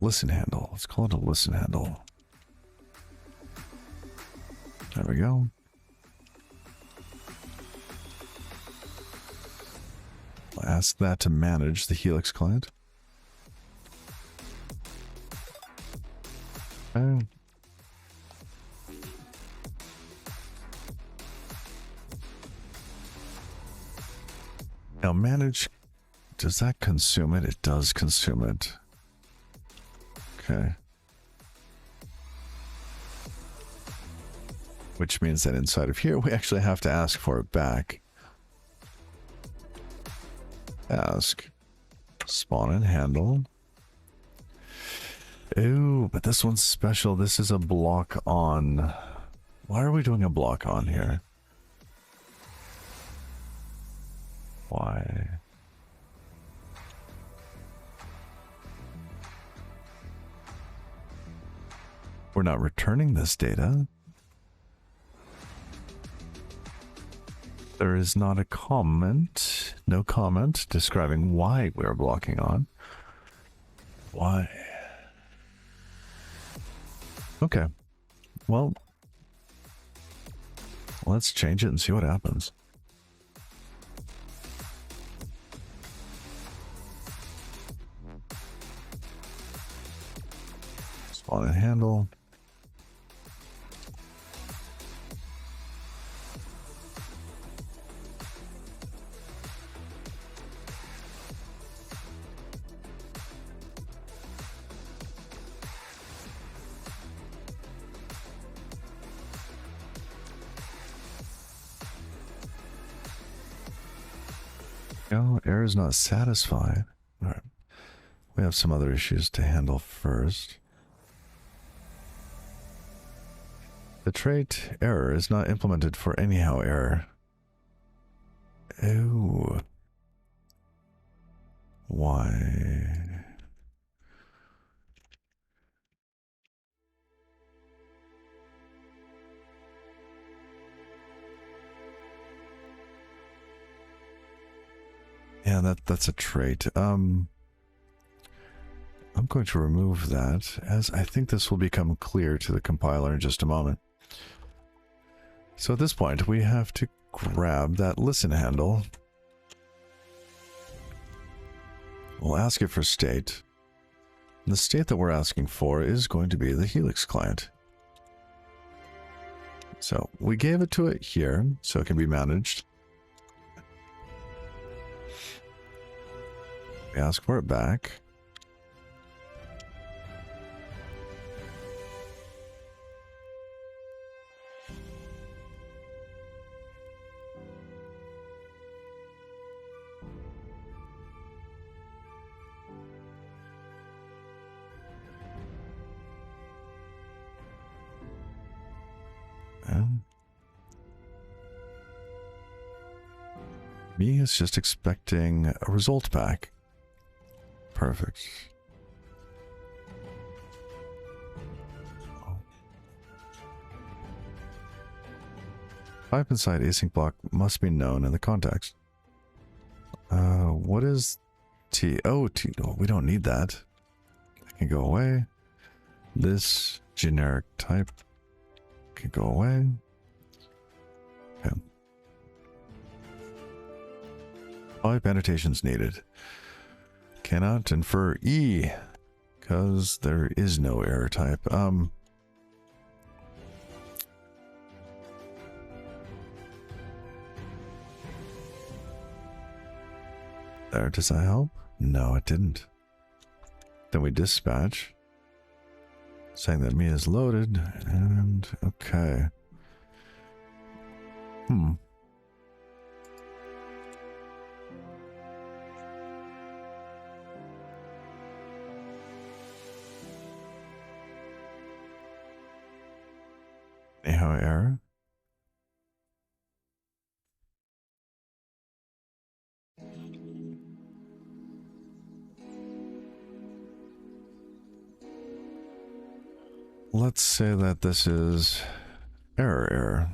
Speaker 1: listen handle. Let's call it a listen handle. There we go. I'll ask that to manage the Helix client. Okay. Now manage, does that consume it? It does consume it. Okay. Which means that inside of here, we actually have to ask for it back. Ask. Spawn and handle. Ooh, but this one's special. This is a block on. Why are we doing a block on here? Why? We're not returning this data. There is not a comment, no comment describing why we're blocking on. Why? Okay. Well, let's change it and see what happens. Spawn and handle. No, error is not satisfied. All right. We have some other issues to handle first. The trait error is not implemented for anyhow error. Ew. Why? Yeah, that's a trait. I'm going to remove that, as I think this will become clear to the compiler in just a moment. So at this point, we have to grab that listen handle. We'll ask it for state. And the state that we're asking for is going to be the Helix client. So we gave it to it here, so it can be managed. We ask for it back. Me is just expecting a result back. Perfect. Oh. Pipe inside async block must be known in the context. What is T? Oh, T. Oh, we don't need that. That can go away. This generic type can go away. Okay. Pipe annotations needed. Cannot infer E, because there is no error type. There, does that help? No, it didn't. Then we dispatch, saying that me is loaded, and okay. Anyhow, error. Let's say that this is error.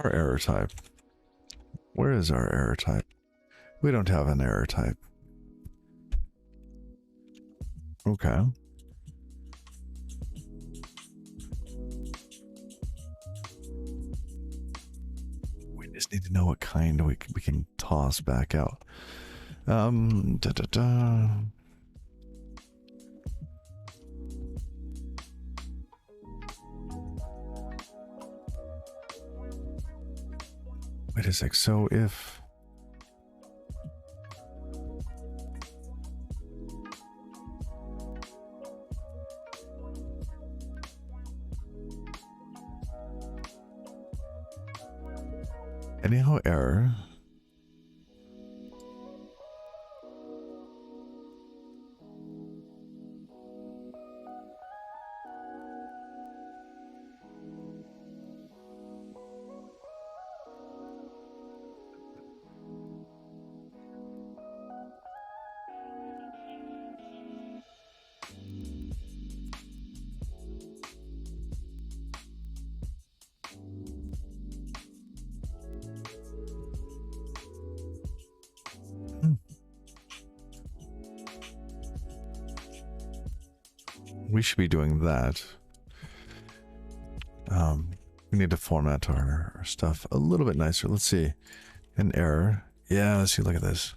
Speaker 1: Our error type. Where is our error type? We don't have an error type. Okay. We just need to know what kind we can toss back out. Wait a sec, so if... anyhow error... we should be doing that. We need to format our stuff a little bit nicer. Let's see. An error. Yeah, let's see. Look at this.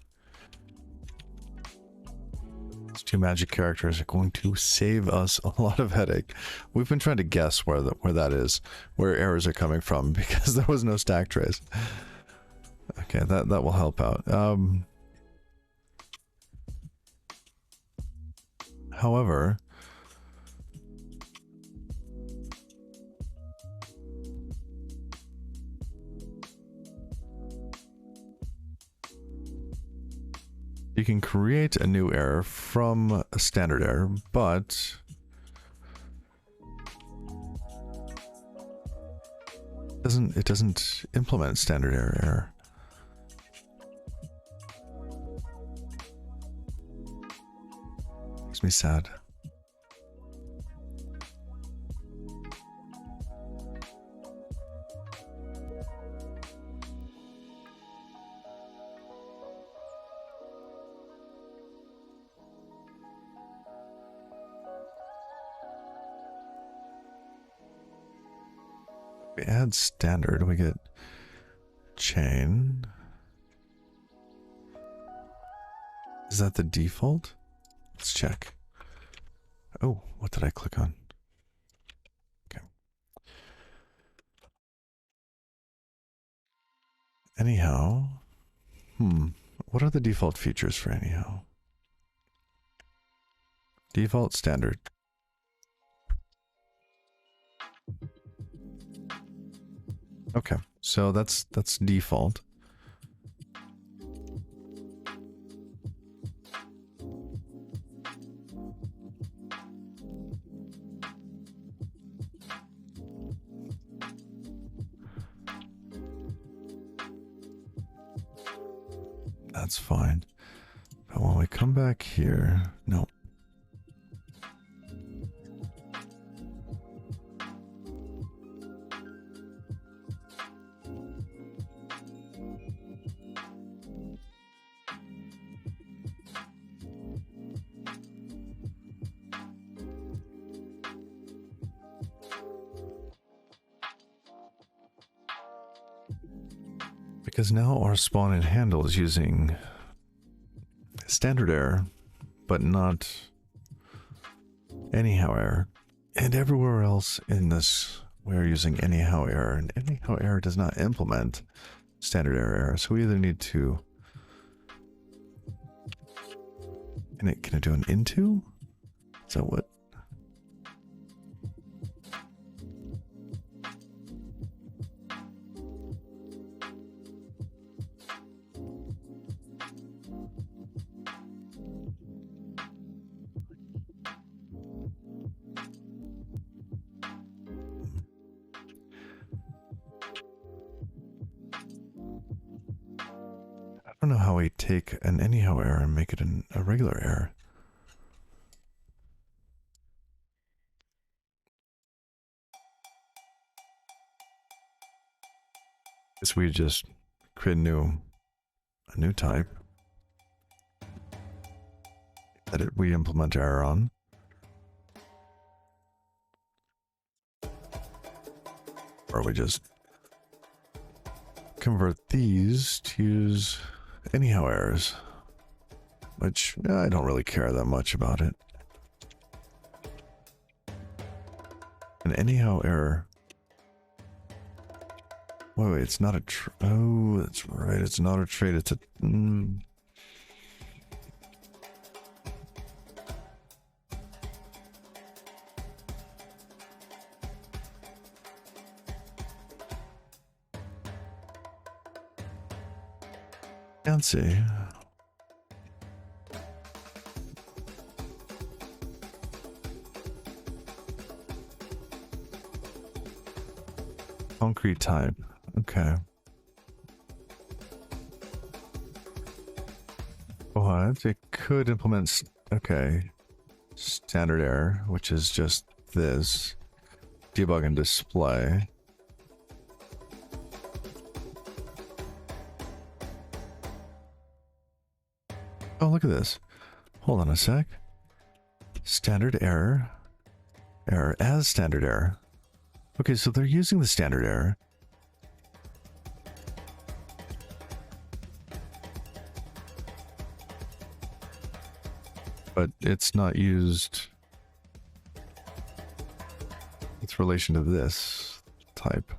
Speaker 1: These two magic characters are going to save us a lot of headache. We've been trying to guess where that is, where errors are coming from, because there was no stack trace. Okay, that will help out. However, you can create a new error from a standard error, but it doesn't implement standard error. Makes me sad. We add standard, we get chain. Is that the default? Let's check. Oh, what did I click on? Okay. Anyhow, what are the default features for anyhow? Default standard. Okay, so that's default. That's fine. But when we come back here, no. Because now our spawn and handle is using standard error, but not anyhow error. And everywhere else in this, we're using anyhow error, and anyhow error does not implement standard error. So we either need to... Can it do an into? Is that what? I don't know how we take an anyhow error and make it a regular error. Guess we just create a new type that we implement error on. Or we just convert these to use anyhow errors, which I don't really care that much about it. An anyhow error Wait, it's not a oh, that's right. It's not a trait. It's a... Fancy. Concrete type. Okay. What? It could implement... Okay. Standard error, which is just this. Debug and display. Oh, look at this. Hold on a sec. Standard error. Error as standard error. Okay, so they're using the standard error. But it's not used... Its relation to this type.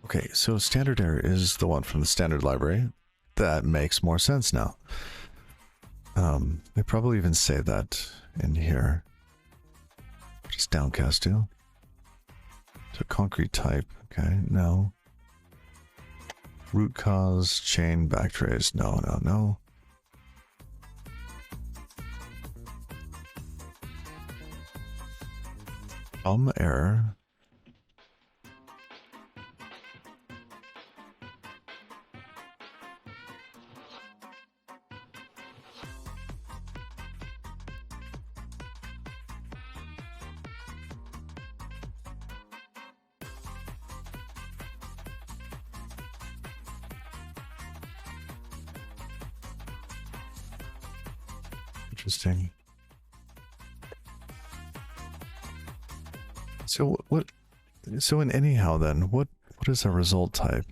Speaker 1: Okay, so standard error is the one from the standard library. That makes more sense now. They probably even say that in here. Just downcast to. So concrete type. Okay, no. Root cause, chain, backtrace. No, no, no. Error. Interesting. So what? So in anyhow, then what is a result type?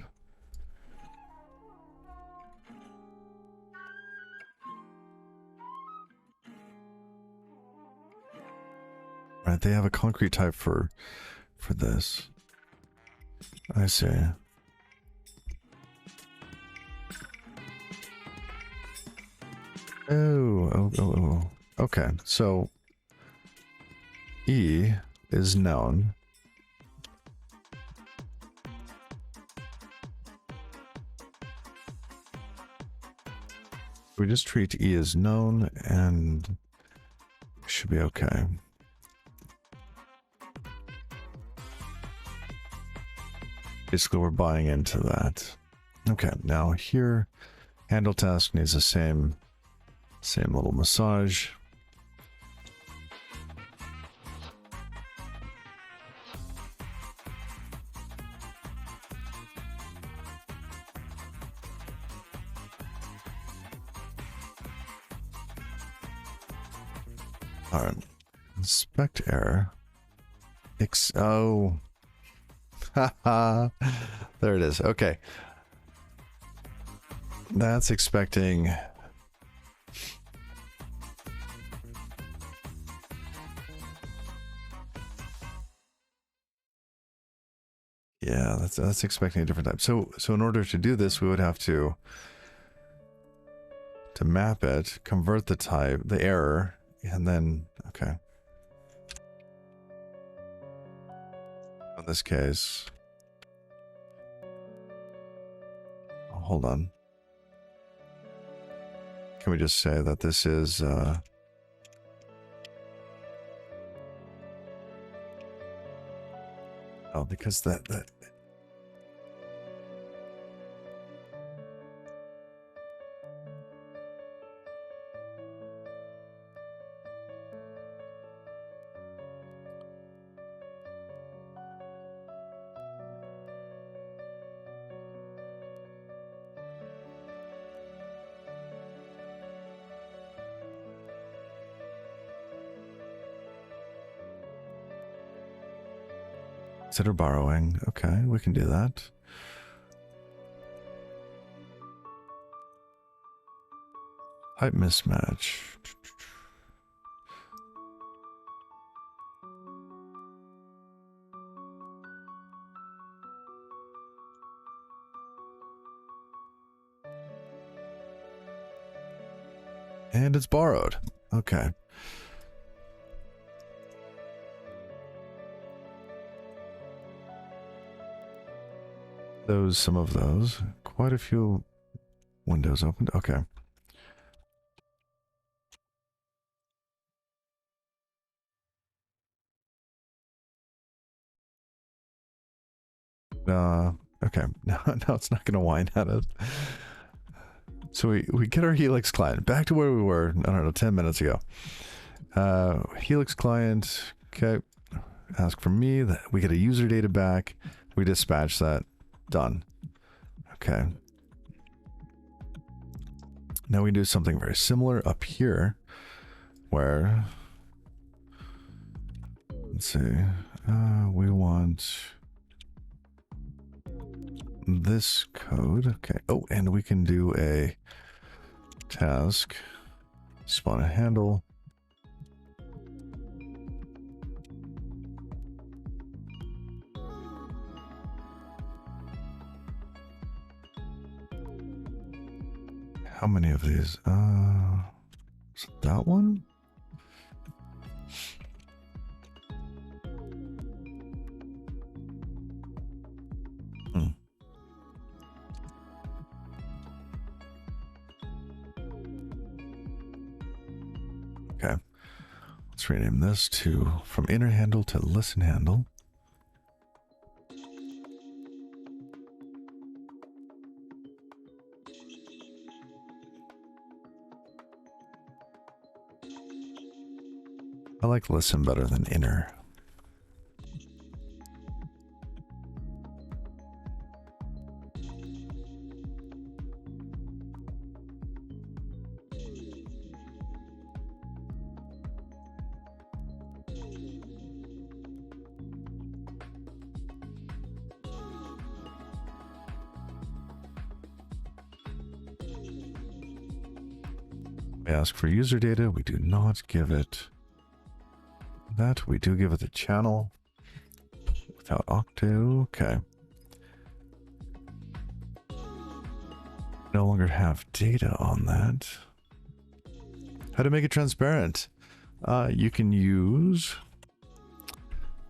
Speaker 1: Right, they have a concrete type for this. I see. Oh. Okay, so E is known. We just treat E as known and should be okay. Basically, we're buying into that. Okay, now here, handle task needs the same little massage. All right, inspect error. Oh. Haha. There it is. Okay. That's expecting. Yeah, that's expecting a different type. So in order to do this, we would have to map it, convert the type, the error, and then okay. In this case, oh, hold on. Can we just say that this is oh, because that Consider borrowing. Okay, we can do that. Height mismatch. And it's borrowed. Okay. Some of those. Quite a few windows opened. Okay. Okay. No, it's not going to whine at us. So we get our Helix client back to where we were, I don't know, 10 minutes ago. Helix client, okay. Ask for me, that we get a user data back. We dispatch that. Done. Okay. Now we do something very similar up here where, let's see, we want this code. Okay. Oh, and we can do a task, spawn a handle. How many of these? Is it that one? Okay. Let's rename this to from inner handle to listen handle. I like listen better than inner. We ask for user data. We do not give it that. We do give it the channel without octo. Okay. No longer have data on that. How to make it transparent? You can use,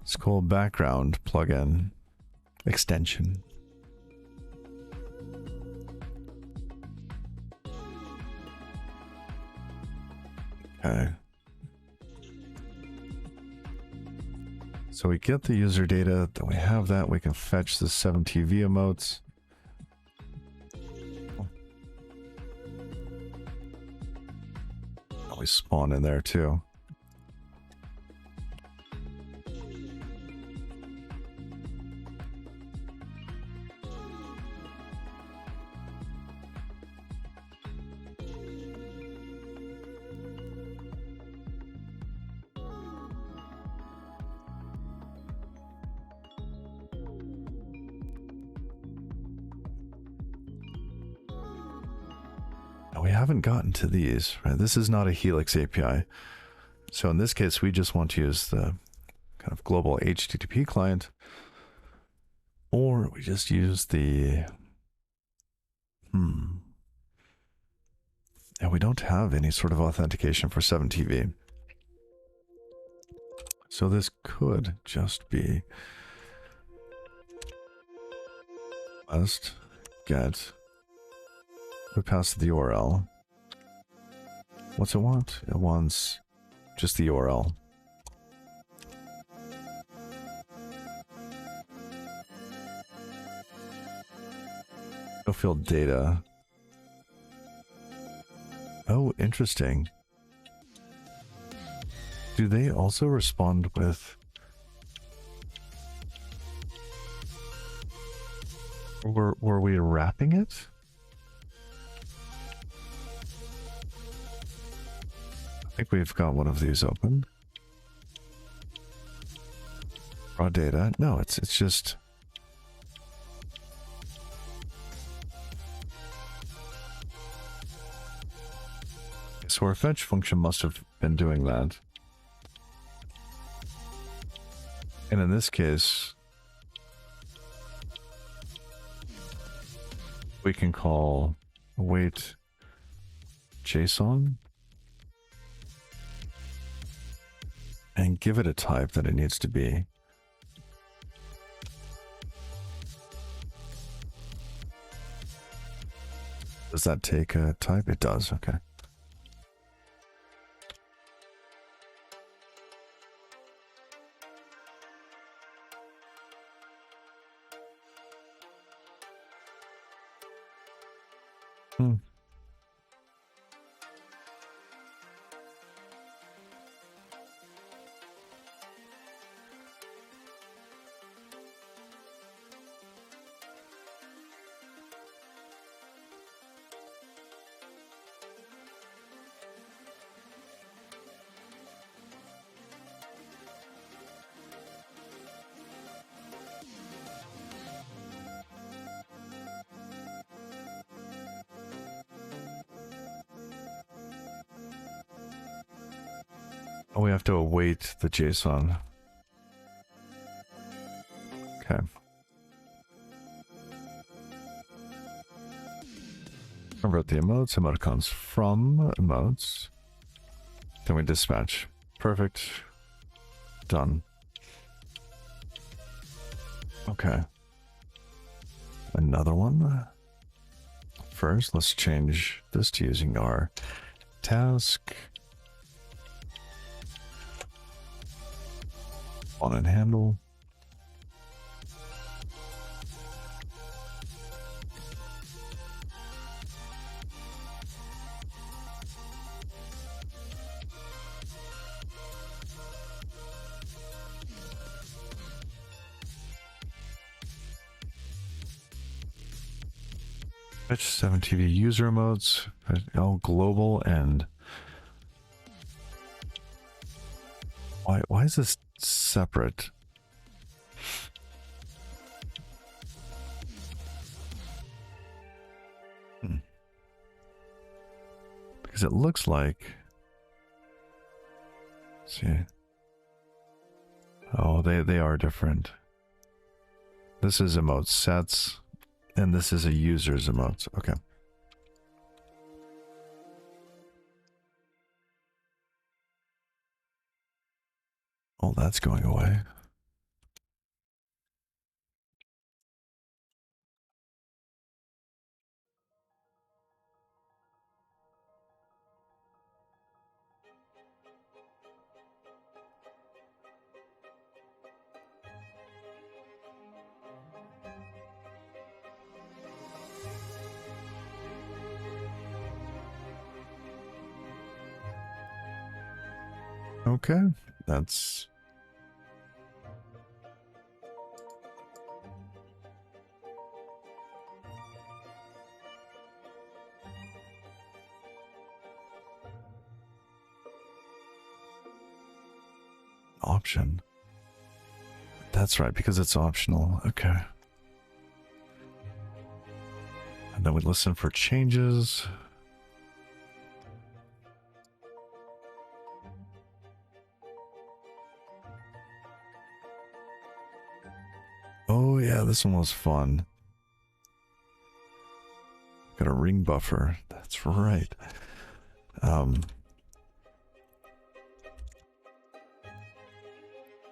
Speaker 1: it's called background plugin extension. Okay. So we get the user data, then we have that, we can fetch the 7 TV emotes. We spawn in there too. We haven't gotten to these, right? This is not a Helix API. So in this case, we just want to use the kind of global HTTP client, or we just use the, and we don't have any sort of authentication for 7TV. So this could just be must get. We pass the URL. What's it want? It wants just the URL. No field data. Oh, interesting. Do they also respond with... Were we wrapping it? I think we've got one of these open. Raw data. No, it's just. So our fetch function must have been doing that. And in this case, we can call await JSON and give it a type that it needs to be. Does that take a type? It does, okay. Oh, we have to await the JSON. Okay. Convert the emotes. Emoticons from emotes. Then we dispatch. Perfect. Done. Okay. Another one. First, let's change this to using our task. On and handle. Fetch 7 TV user modes, all global, and why is this separate? Because it looks like, let's see. Oh, they are different. This is emote sets, and this is a user's emotes. Okay. Oh, that's going away. Okay, that's option. That's right, because it's optional. Okay. And then we listen for changes. Oh yeah, this one was fun. Got a ring buffer. That's right.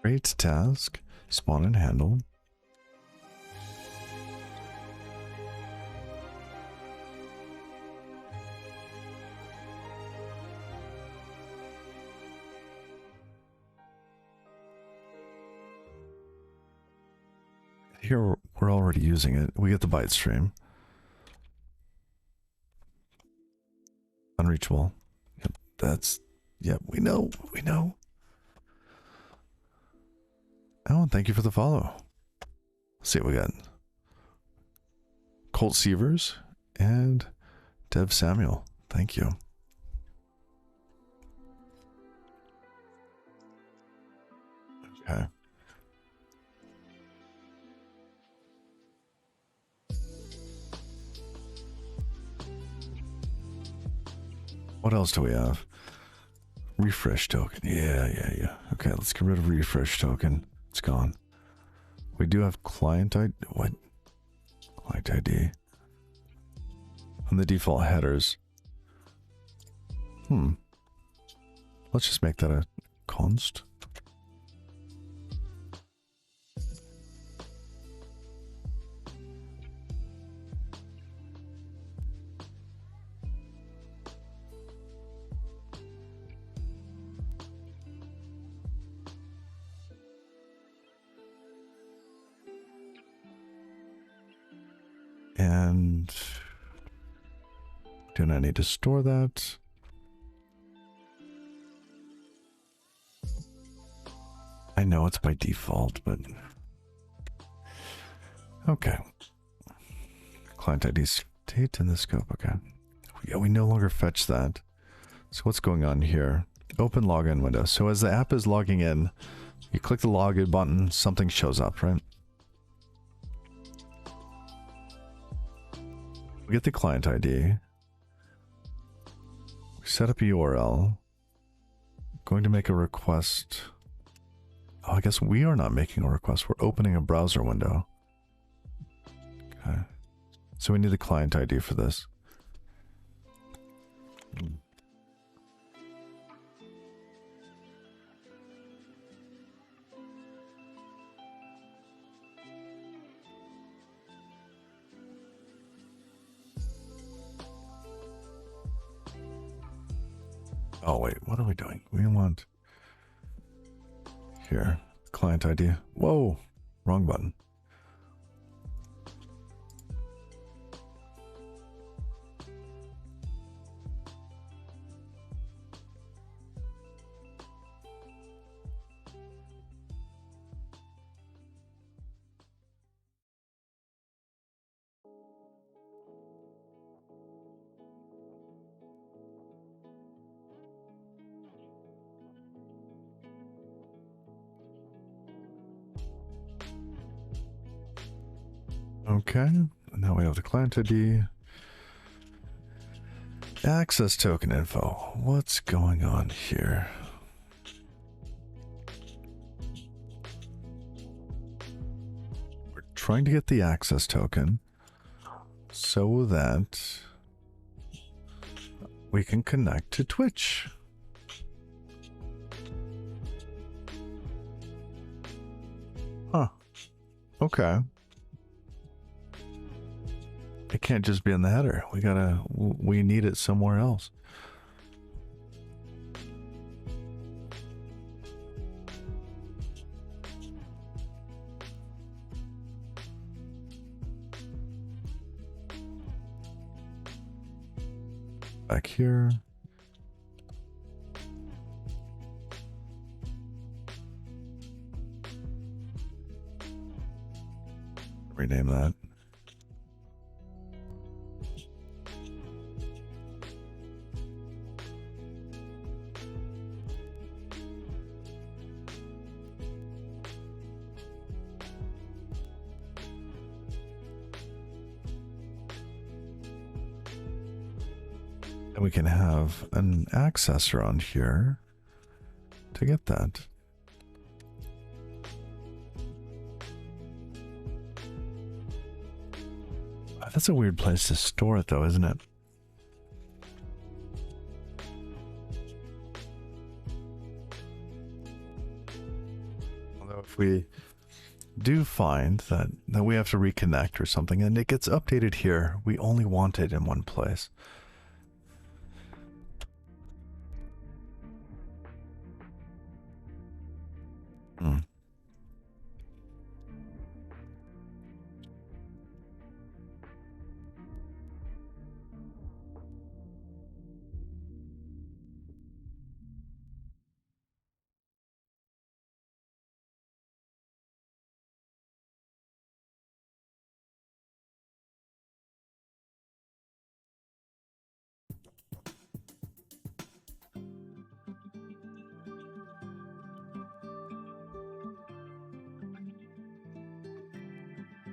Speaker 1: Create task, spawn and handle. Here we're already using it. We get the byte stream. Unreachable. Yep, that's, yep, we know. Oh, and thank you for the follow. Let's see what we got. Colt Sievers and Dev Samuel. Thank you. Okay. What else do we have? Refresh token. Yeah. Okay, let's get rid of refresh token. It's gone. We do have client ID. What? Client ID. And the default headers. Let's just make that a const. And do I need to store that? I know it's by default, but okay. Client ID state in the scope. Okay. Yeah, we no longer fetch that. So what's going on here? Open login window. So as the app is logging in, you click the login button, something shows up, right? We get the client ID. We set up a URL. Going to make a request. Oh, I guess we are not making a request. We're opening a browser window. Okay. So we need the client ID for this. Oh, wait. What are we doing? We want... Here. Client ID. Whoa! Wrong button. Okay, now we have the client ID. Access token info. What's going on here? We're trying to get the access token so that we can connect to Twitch. Huh. Okay. It can't just be in the header. We need it somewhere else. Back here. Rename that. And we can have an accessor on here to get that. That's a weird place to store it though, isn't it? Although if we do find that we have to reconnect or something and it gets updated here, we only want it in one place.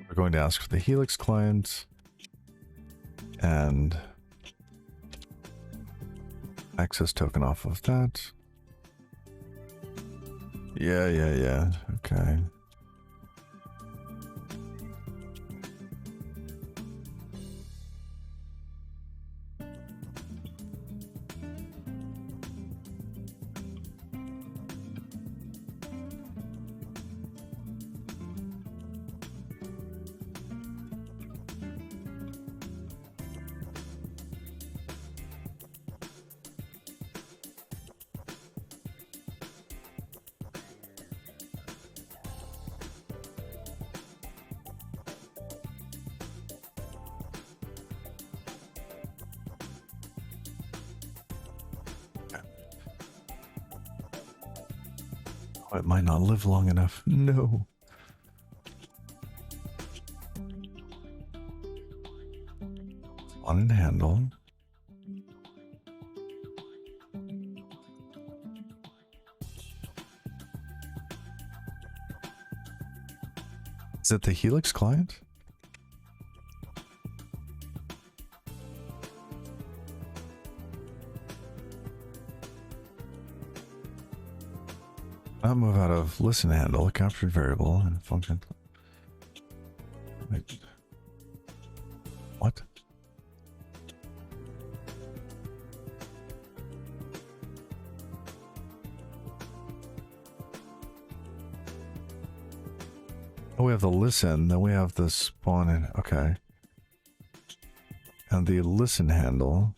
Speaker 1: We're going to ask for the Helix client and Access token off of that. Yeah. Okay. Oh, it might not live long enough. No. On and handle. Is it the Helix client? I'll move out of listen handle, captured variable, and function. Wait. What? Oh, we have the listen, then we have the spawn in. Okay. And the listen handle.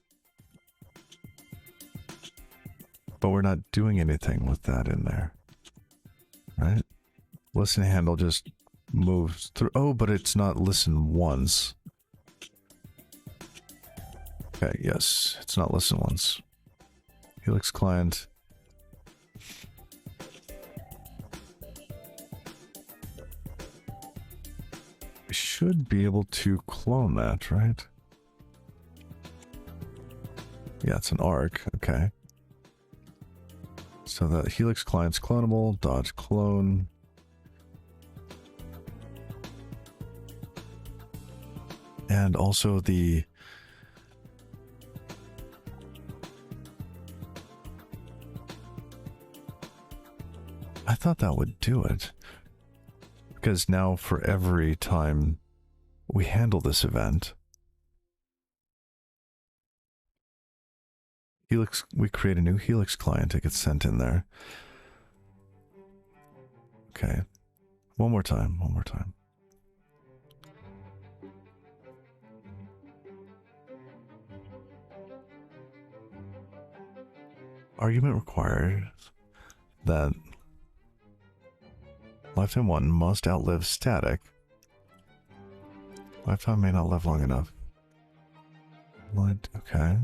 Speaker 1: But we're not doing anything with that in there. Right? Listen handle just moves through. Oh, but it's not listen once. Okay, yes. It's not listen once. Helix client. We should be able to clone that, right? Yeah, it's an arc. Okay. So the Helix client's clonable, dot clone. And also the I thought that would do it. Because now for every time we handle this event, Helix, we create a new Helix client, it gets sent in there. Okay. One more time. Argument required that lifetime 1 must outlive static. Lifetime may not live long enough. Okay.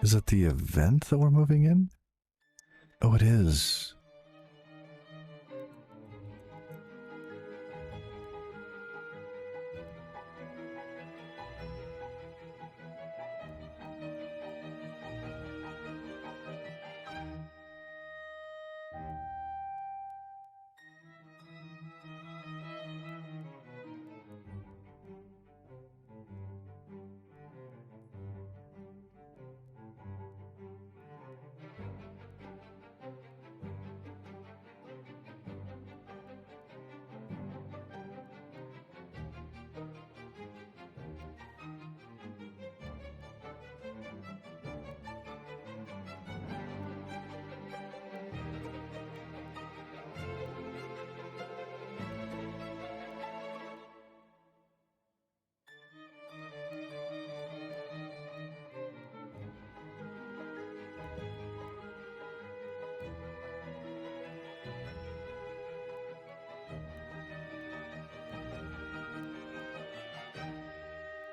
Speaker 1: Is it the event that we're moving in? Oh, it is.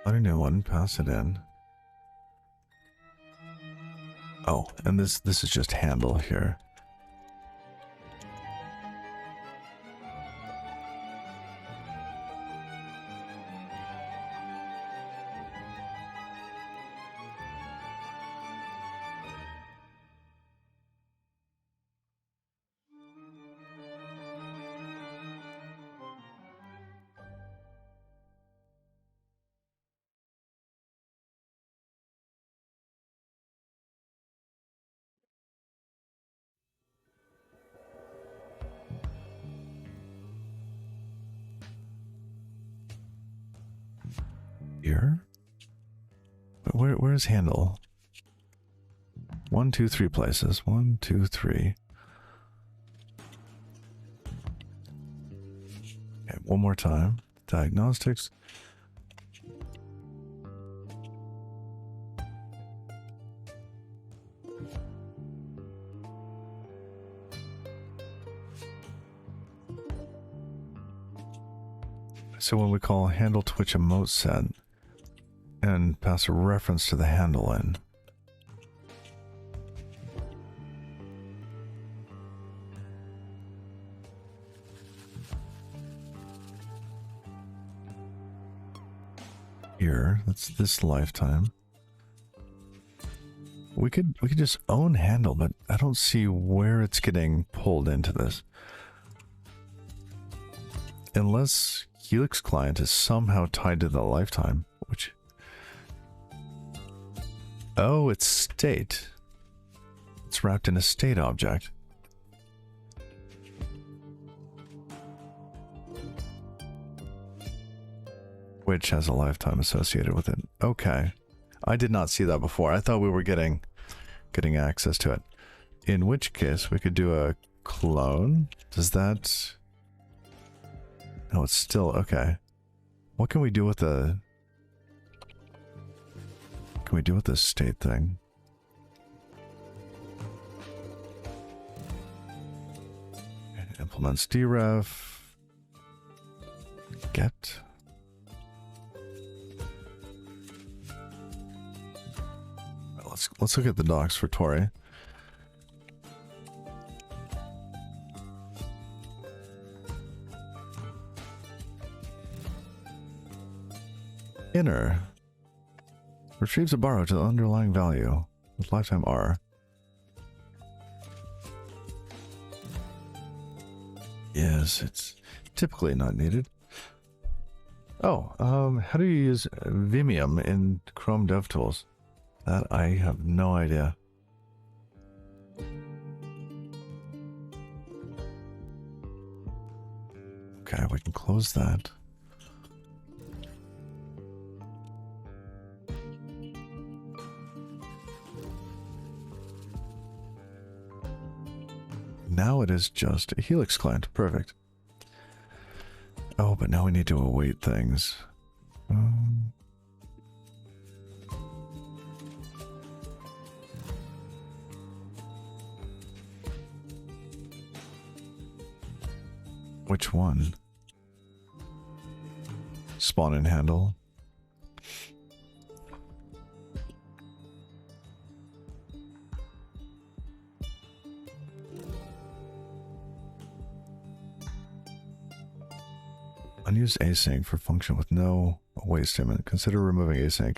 Speaker 1: Let a new one, pass it in. Oh, and this is just handle here. Here? But where's handle? 1, 2, 3 places. 1, 2, 3. Okay, one more time. Diagnostics. So when we call handle twitch emote set and pass a reference to the handle in. Here, that's this lifetime. We could just own handle, but I don't see where it's getting pulled into this. Unless Helix client is somehow tied to the lifetime, which... Oh, it's state. It's wrapped in a state object. Which has a lifetime associated with it. Okay. I did not see that before. I thought we were getting access to it. In which case, we could do a clone. Does that... No, it's still... Okay. What can we do with the... Can we do with this state thing? It implements deref. Get. Let's look at the docs for Tauri. Inner retrieves a borrow to the underlying value with lifetime R. Yes, it's typically not needed. Oh, how do you use Vimium in Chrome DevTools? That I have no idea. Okay, we can close that. Now it is just a Helix client. Perfect. Oh, but now we need to await things. Which one? Spawn and handle. Unused async for function with no await statement. Consider removing async.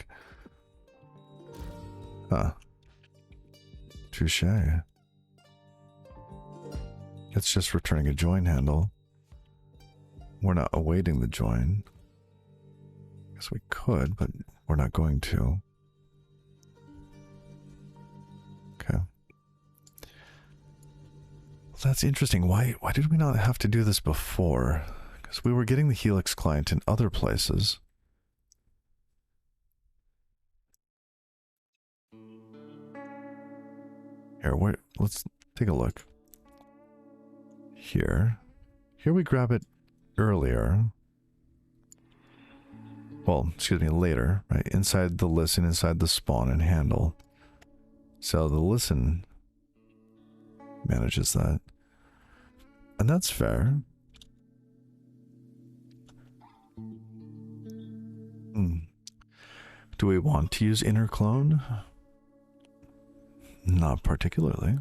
Speaker 1: Huh. Touche. It's just returning a join handle. We're not awaiting the join. Guess we could, but we're not going to. Okay. Well, that's interesting. Why did we not have to do this before? Because we were getting the Helix client in other places. Here, let's take a look. Here we grab it earlier. Well, excuse me, later, right? Inside the listen, inside the spawn and handle. So the listen manages that. And that's fair. Do we want to use inner clone? Not particularly.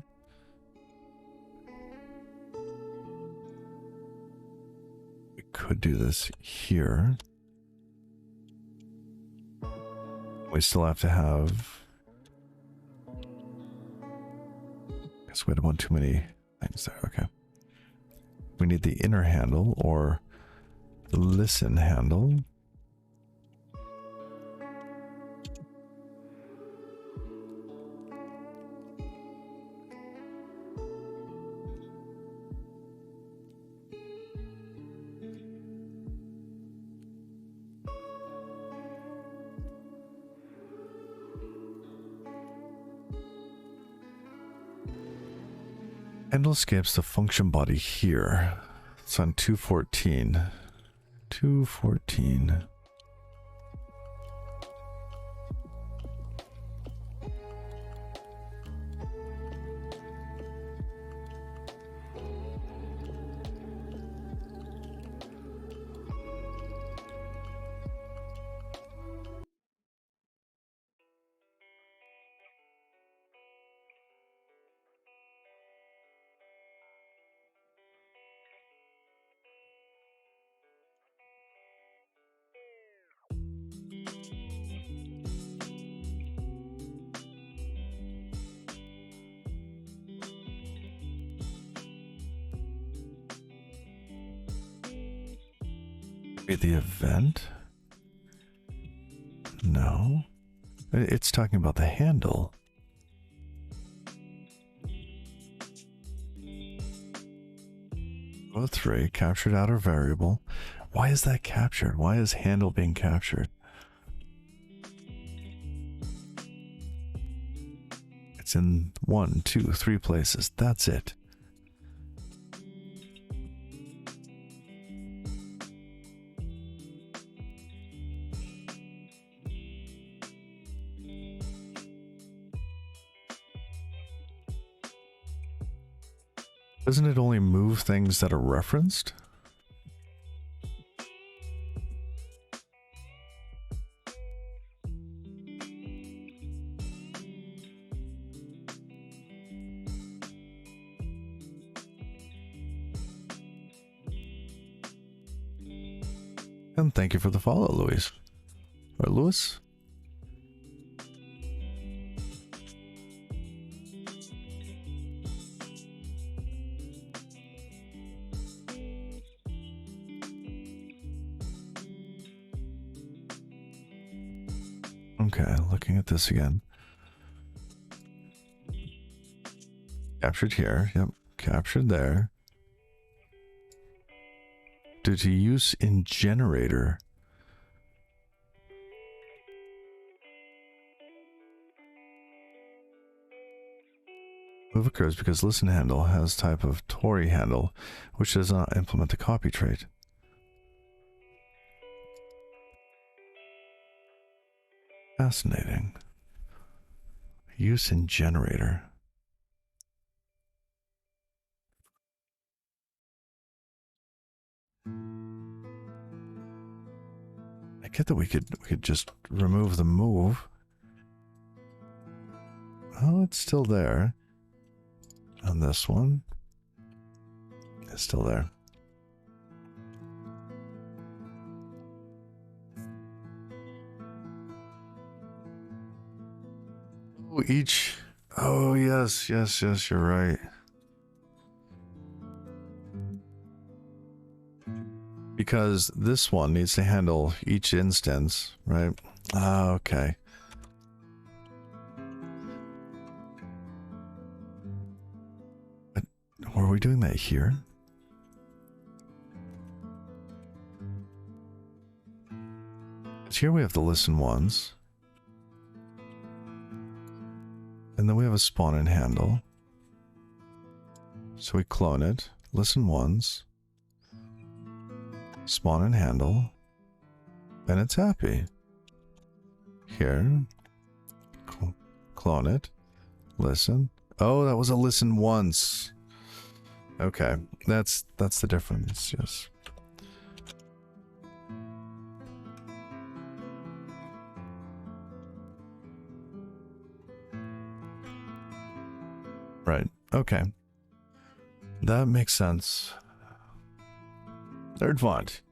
Speaker 1: We could do this here. We still have to have... Guess we had one too many things there. Okay. We need the inner handle or the listen handle. Handle escapes the function body here. It's on 214. 214. The event? No. It's talking about the handle. Oh, 3, captured outer variable. Why is that captured? Why is handle being captured? It's in 1, 2, 3 places. That's it. Doesn't it only move things that are referenced? And thank you for the follow, Louis. Or Louis? Okay, looking at this again. Captured here. Yep, captured there. Due to use in generator. Move occurs because listen handle has type of Tauri handle, which does not implement the copy trait. Fascinating. Use in generator. I get that we could just remove the move. Oh, it's still there. On this one, it's still there. Oh, each. Oh, yes, yes, yes, you're right. Because this one needs to handle each instance, right? Ah, okay. But were we doing that here? Because here we have the listen ones. And then we have a spawn and handle. So we clone it, listen once, spawn and handle, and it's happy. Here, clone it, listen. Oh, that was a listen once. Okay, that's the difference, yes. Right, okay. That makes sense. Third font.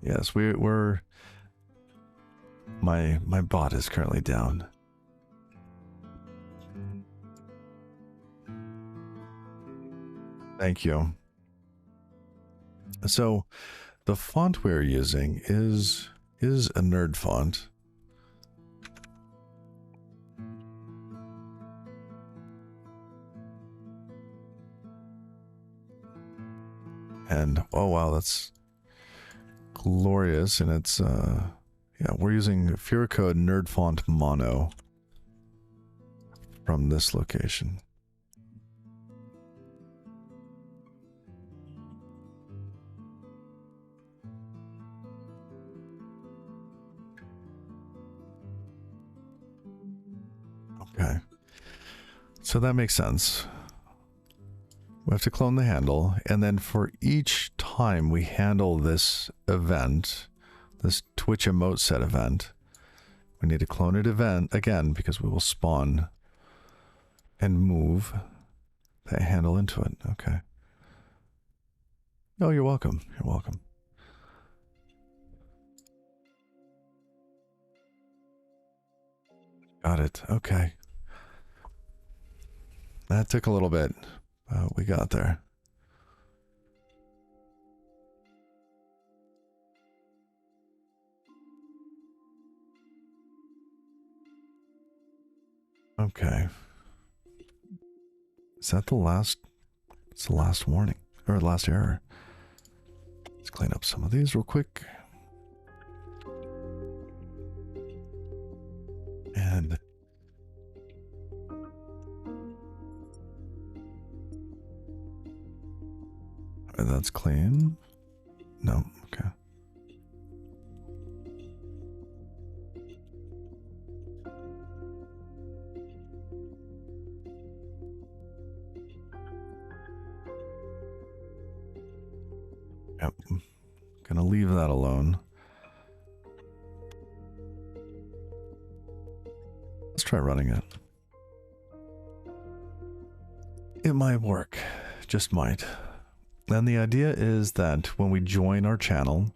Speaker 1: Yes, we're... My bot is currently down. Thank you. So, the font we're using is a nerd font. And, oh wow, that's glorious. And it's, yeah, we're using Furicode Nerd Font Mono from this location. Okay. So that makes sense. We have to clone the handle, and then for each time we handle this event, this Twitch emote set event, we need to clone it again because we will spawn and move that handle into it. Okay. Oh, you're welcome. You're welcome. Got it. Okay. That took a little bit, but we got there. Okay. Is that the last? It's the last warning or last error. Let's clean up some of these real quick. And that's clean. No, okay. Yep. Gonna leave that alone. Let's try running it. It might work. Just might. And the idea is that when we join our channel,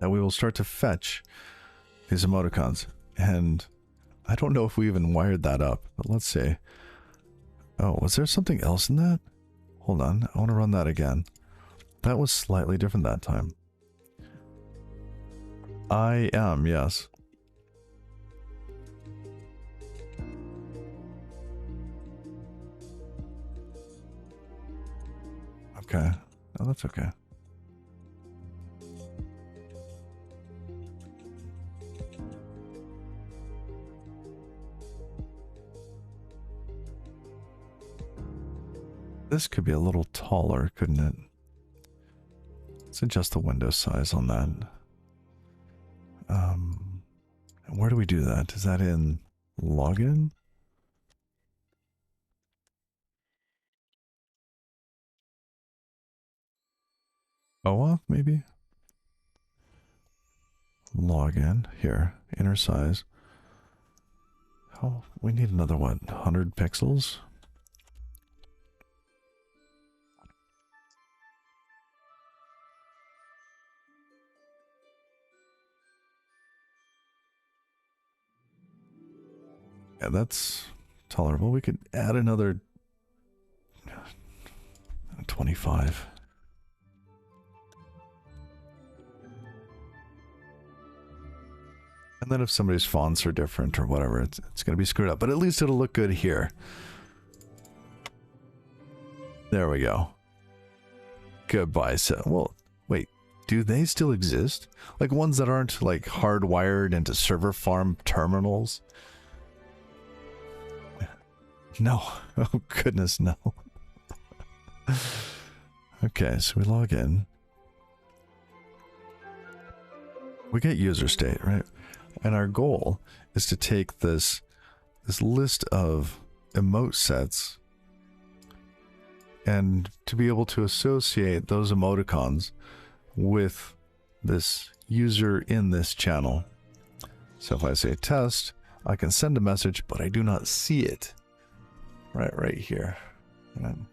Speaker 1: that we will start to fetch these emoticons. And I don't know if we even wired that up, but let's see. Oh, was there something else in that? Hold on, I want to run that again. That was slightly different that time. I am, yes. Okay. Oh, that's okay. This could be a little taller, couldn't it? Let's adjust the window size on that. Where do we do that? Is that in login? OAuth, maybe? Login. Here. Inner size. Oh, we need another, what, 100 pixels? Yeah, that's tolerable. We could add another 25. And then if somebody's fonts are different or whatever, it's going to be screwed up. But at least it'll look good here. There we go. Goodbye. So, well, wait. Do they still exist? Like ones that aren't like hardwired into server farm terminals? No. Oh, goodness, no. Okay, so we log in. We get user state, right? And our goal is to take this list of emote sets and to be able to associate those emoticons with this user in this channel. So if I say test, I can send a message, but I do not see it. Right here. And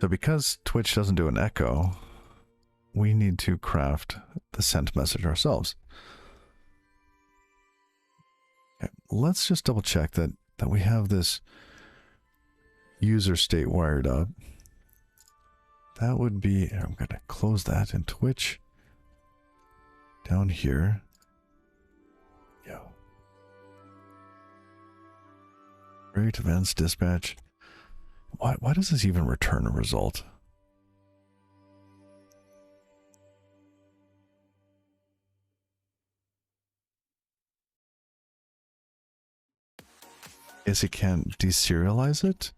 Speaker 1: so because Twitch doesn't do an echo, we need to craft the sent message ourselves. Okay, let's just double check that we have this user state wired up. That would be, I'm going to close that in Twitch. Down here. Yeah. Create events, dispatch. Why does this even return a result? Guess it can't deserialize it?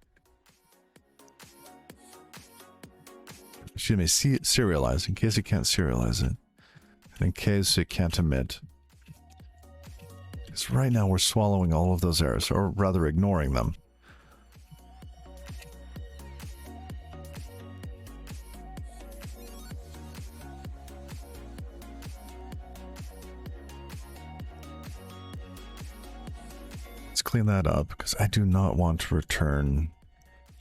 Speaker 1: Excuse me, serialize, in case you can't serialize it. And in case it can't emit. Because right now we're swallowing all of those errors, or rather ignoring them. Let's clean that up, because I do not want to return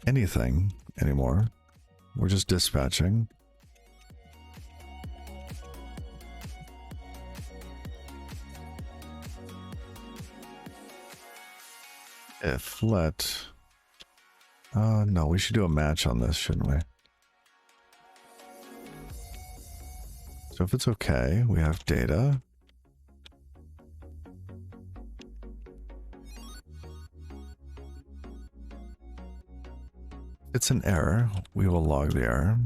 Speaker 1: anything anymore. We're just dispatching. If let... no, we should do a match on this, shouldn't we? So if it's okay, we have data. It's an error. We will log the error.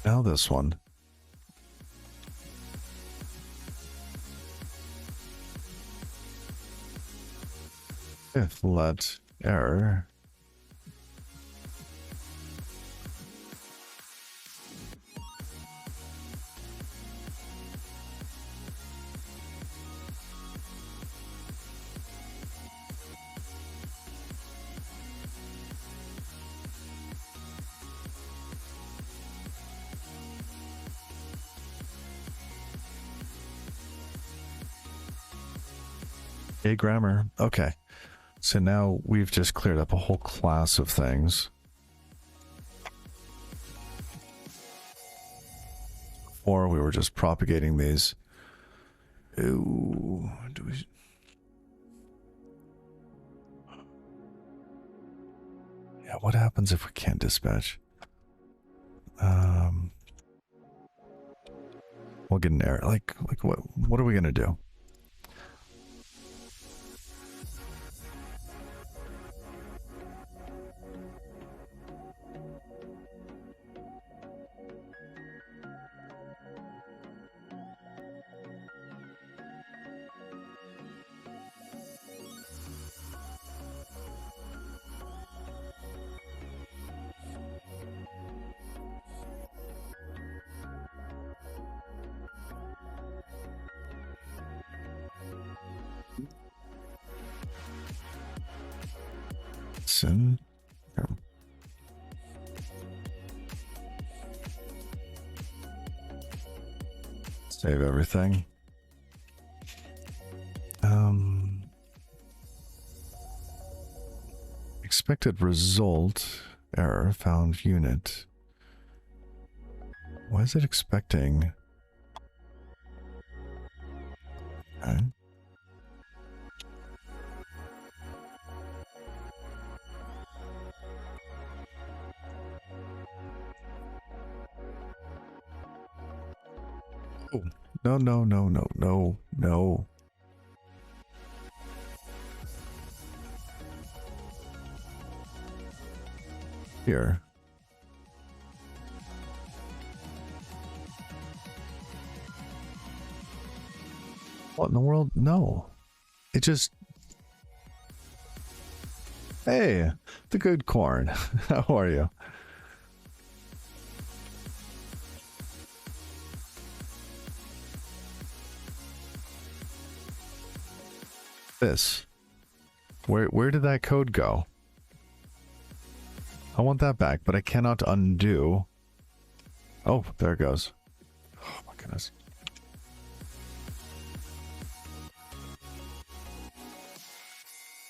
Speaker 1: Now this one. If let error. A grammar. Okay. So now we've just cleared up a whole class of things. Before we were just propagating these. Ooh, do we... Yeah, what happens if we can't dispatch? We'll get an error. Like what are we gonna do? Listen. Save everything. Expected result error found unit. Why is it expecting? Okay. Oh, no, no, no, no, no, no. Here. What in the world? No. It just... Hey, the good corn. How are you? This. Where did that code go? I want that back, but I cannot undo. Oh, there it goes. Oh my goodness.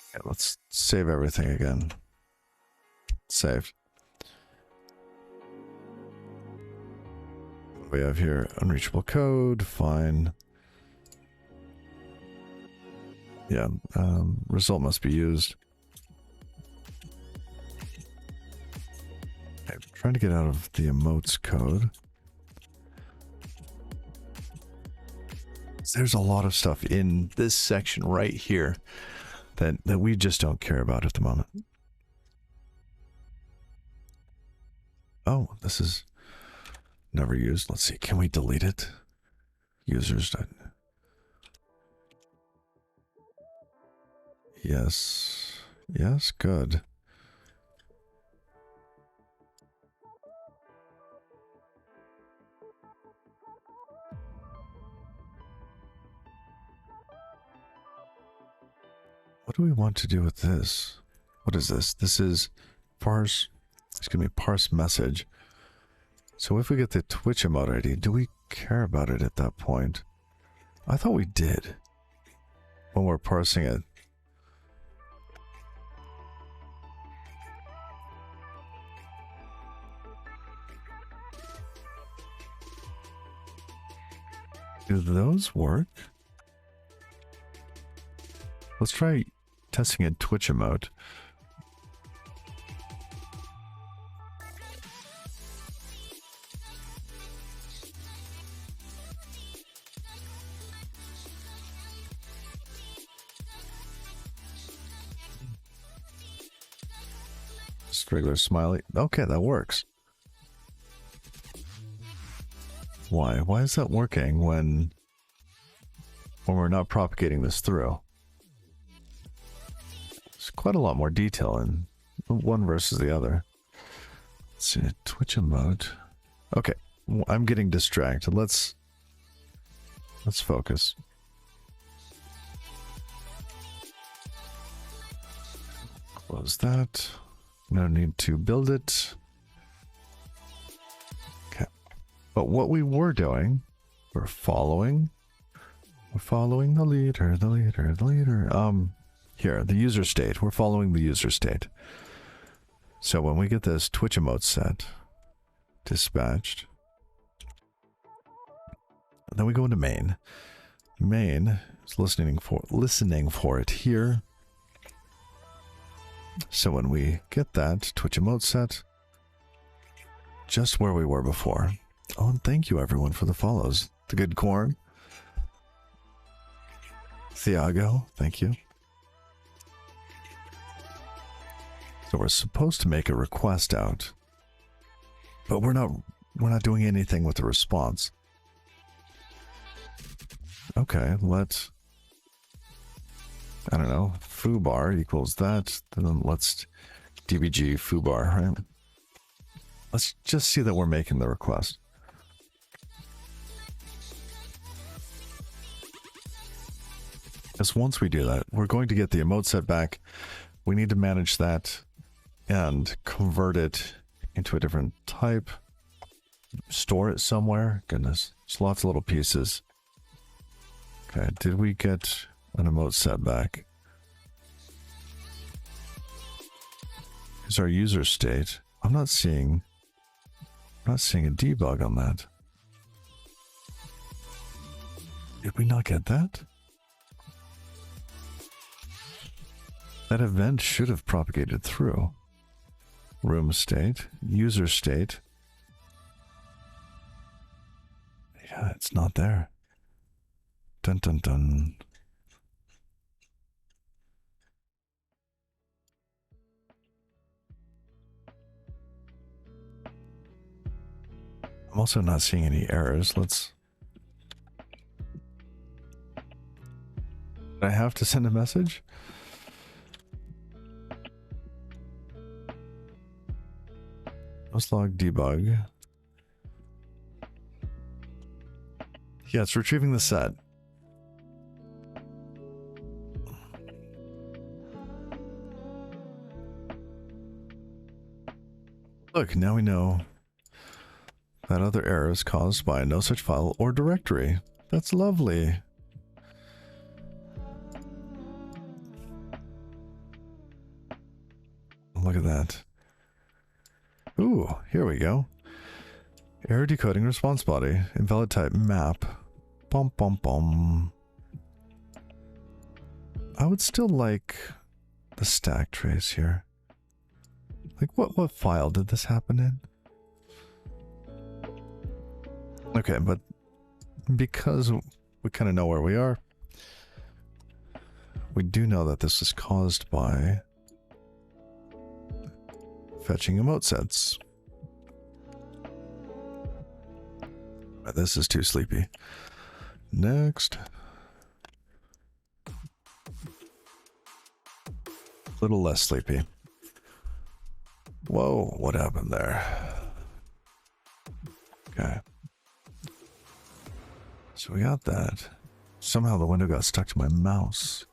Speaker 1: Okay, let's save everything again. Save. We have here unreachable code, fine. Yeah, result must be used. Okay, I'm trying to get out of the emotes code. there's a lot of stuff in this section right here that we just don't care about at the moment. Oh, this is never used. Let's see. Can we delete it? Users. Yes. Yes, good. What do we want to do with this? What is this? This is parse. It's going to be parse message. So if we get the Twitch emote ID, do we care about it at that point? I thought we did when we're parsing it. Do those work? Let's try testing a Twitch emote. Just regular smiley. Okay, that works. Why? Why is that working when we're not propagating this through? There's quite a lot more detail in one versus the other. Let's see, Twitch emote. Okay, I'm getting distracted. Let's focus. Close that. No need to build it. Okay. But what we were doing, we're following the leader, the leader, the leader. Here, the user state. We're following the user state. So when we get this Twitch emote set, dispatched, then we go into main. Main is listening for it here. So when we get that Twitch emote set, just where we were before. Oh, and thank you everyone for the follows. The good corn. Thiago, thank you. So we're supposed to make a request out, but we're not doing anything with the response. Okay, let's, I don't know, foobar equals that. Then let's dbg foobar, right? Let's just see that we're making the request. Because once we do that, we're going to get the emote set back. We need to manage that and convert it into a different type. Store it somewhere. Goodness, there's lots of little pieces. Okay, did we get an emote set back? Here's our user state. I'm not seeing a debug on that. Did we not get that? That event should have propagated through. Room state, user state. Yeah, it's not there. Dun dun dun. I'm also not seeing any errors. Let's... I have to send a message? Let's log debug. Yeah, it's retrieving the set. Look, now we know that other error is caused by no such file or directory. That's lovely. Look at that. Ooh, here we go. Error decoding response body. Invalid type map. Bum bum bum. I would still like the stack trace here. Like what file did this happen in? Okay, but because we kind of know where we are. We do know that this is caused by fetching emote sets. This is too sleepy. Next. A little less sleepy. Whoa, what happened there? Okay. So we got that. Somehow the window got stuck to my mouse.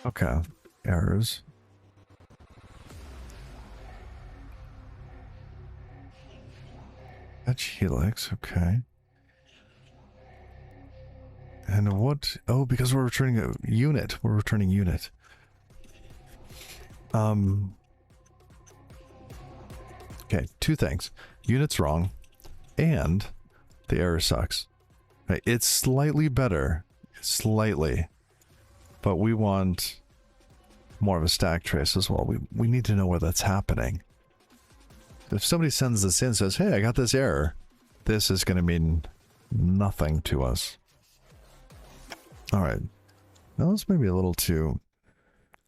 Speaker 1: Okay. Errors. Fetch helix, okay. And what? Oh, because we're returning a unit. We're returning unit. Okay, two things. Unit's wrong, and the error sucks. Okay, it's slightly better. Slightly. But we want more of a stack trace as well. We need to know where that's happening. If somebody sends this in and says, hey, I got this error, this is going to mean nothing to us. Alright. Now this may be a little too...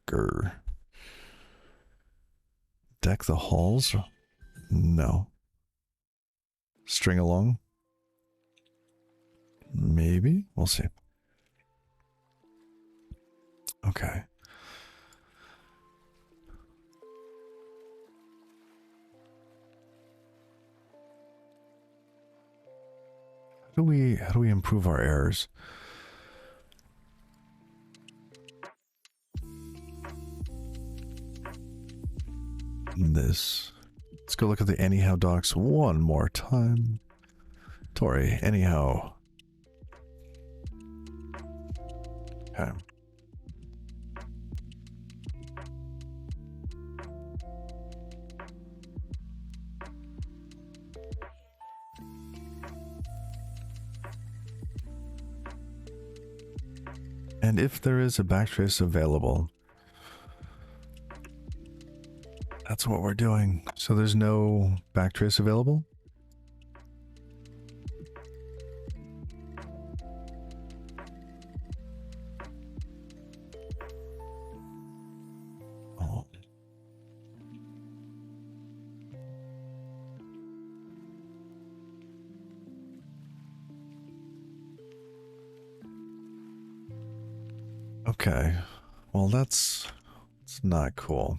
Speaker 1: grr. Deck the halls? No. String along? Maybe? We'll see. Okay. How do we improve our errors? This. Let's go look at the anyhow docs one more time. Tauri, anyhow. Okay. And if there is a backtrace available, that's what we're doing. So there's no backtrace available? Oh. Okay. Well, that's not cool.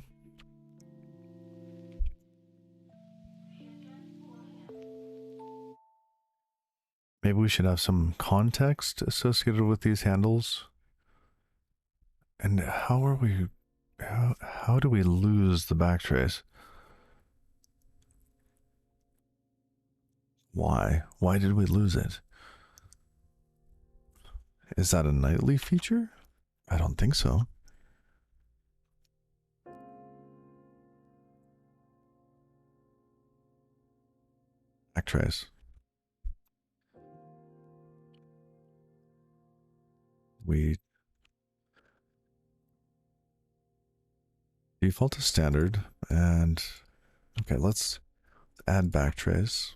Speaker 1: Maybe we should have some context associated with these handles. And how are we... How do we lose the backtrace? Why? Why did we lose it? Is that a nightly feature? I don't think so. Backtrace. We default to standard, and okay, let's add backtrace.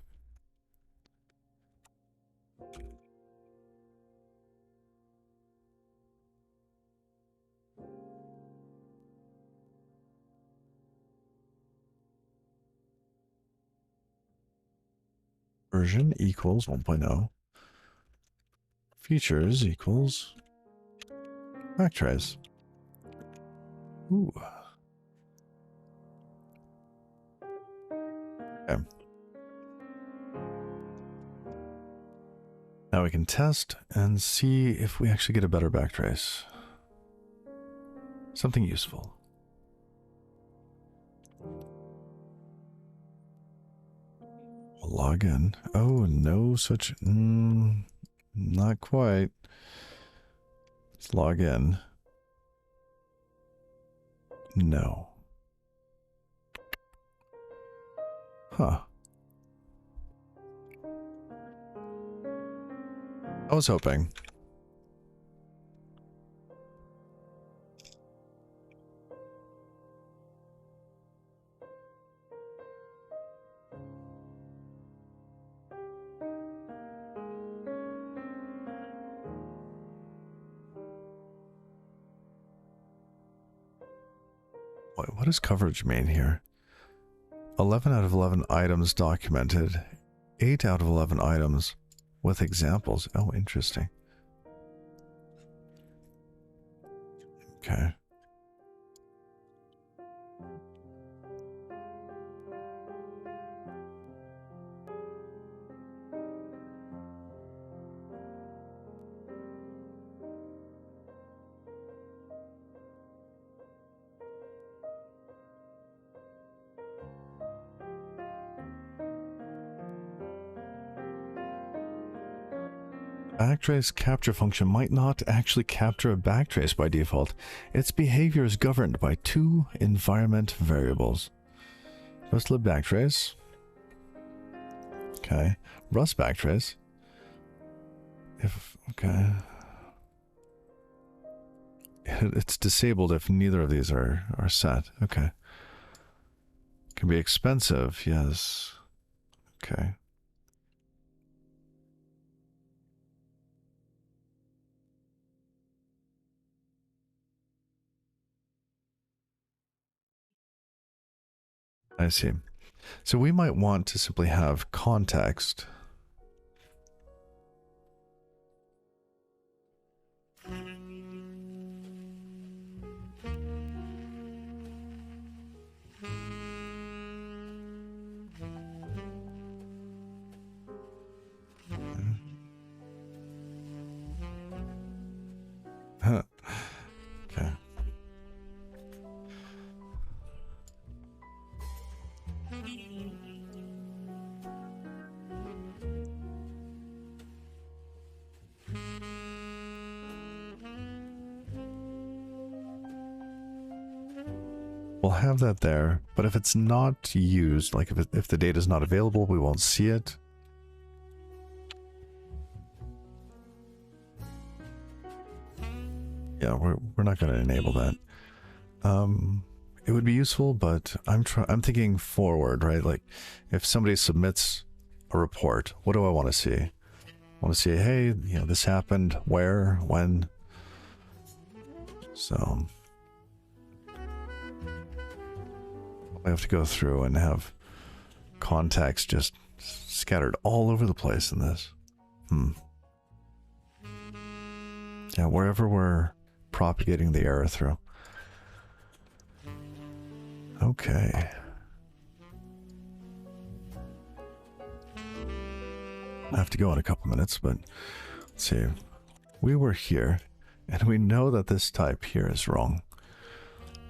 Speaker 1: Version equals 1.0. Features equals backtrace. Ooh. Okay. Now we can test and see if we actually get a better backtrace. Something useful. We'll log in. Oh, no such... not quite. Let's log in. No. Huh. I was hoping. What does coverage mean here? 11 out of 11 items documented. 8 out of 11 items with examples. Oh, interesting. Okay. Backtrace capture function might not actually capture a backtrace by default. Its behavior is governed by 2 environment variables. Rust lib backtrace. Okay. Rust backtrace. Okay. It's disabled if neither of these are set. Okay. Can be expensive, yes. Okay. I see. So we might want to simply have context. Okay. We'll have that there, but if it's not used, like if the data is not available, we won't see it. Yeah, we're not going to enable that. It would be useful, but I'm thinking forward, right? Like if somebody submits a report, what do I want to see? I want to see, hey, you know, this happened, where, when. So I have to go through and have context just scattered all over the place in this. Yeah, wherever we're propagating the error through. Okay. I have to go in a couple minutes, but let's see. We were here, and we know that this type here is wrong.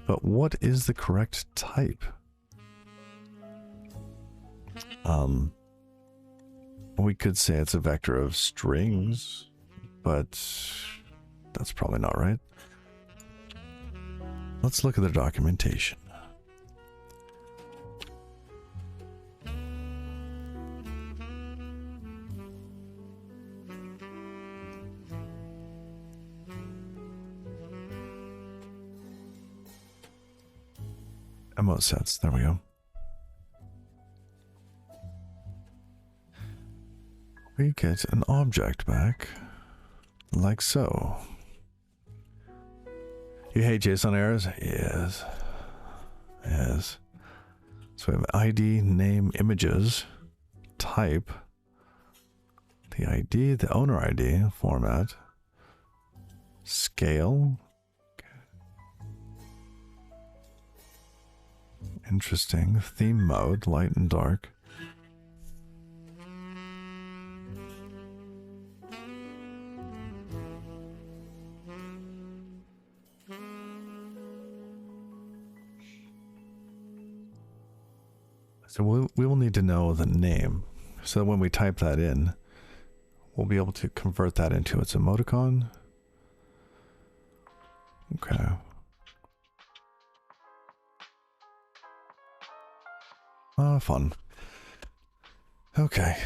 Speaker 1: But what is the correct type? We could say it's a vector of strings, but that's probably not right. Let's look at the documentation. MO sets, there we go. We get an object back, like so. You hate JSON errors? Yes. Yes. So we have ID, name, images, type, the ID, the owner ID, format, scale. Interesting. Theme mode, light and dark. So we will need to know the name. So when we type that in, we'll be able to convert that into its emoticon. Okay. Fun. Okay.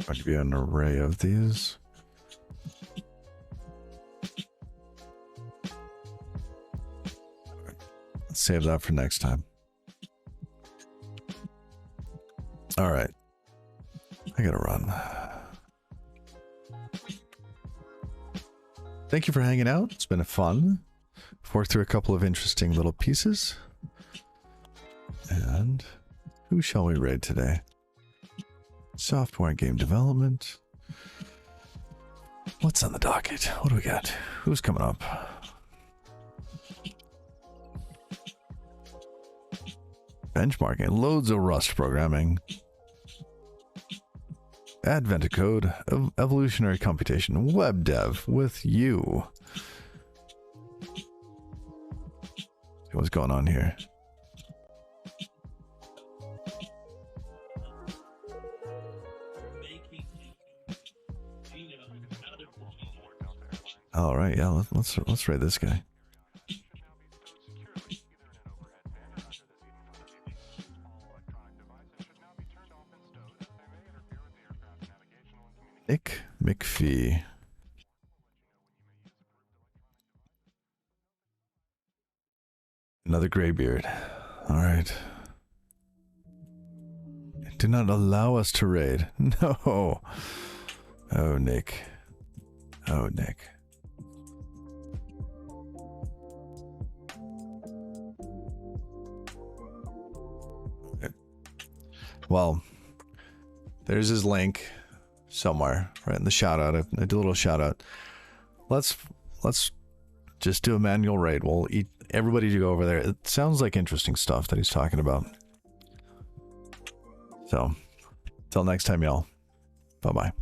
Speaker 1: Going to be an array of these. Let's save that for next time. All right. I gotta run. Thank you for hanging out. It's been fun. I've worked through a couple of interesting little pieces. And who shall we raid today? Software and game development. What's on the docket? What do we got? Who's coming up? Benchmarking. Loads of Rust programming. Advent of code. Evolutionary computation. Web dev with you. What's going on here? All right, yeah, let's raid this guy. Nick McPhee. Another graybeard. All right. Do not allow us to raid. No. Oh, Nick. Oh, Nick. Well, there's his link somewhere, right in the shout out. I did a little shout out. Let's just do a manual raid. We'll eat everybody to go over there. It sounds like interesting stuff that he's talking about. So, till next time, y'all. Bye-bye.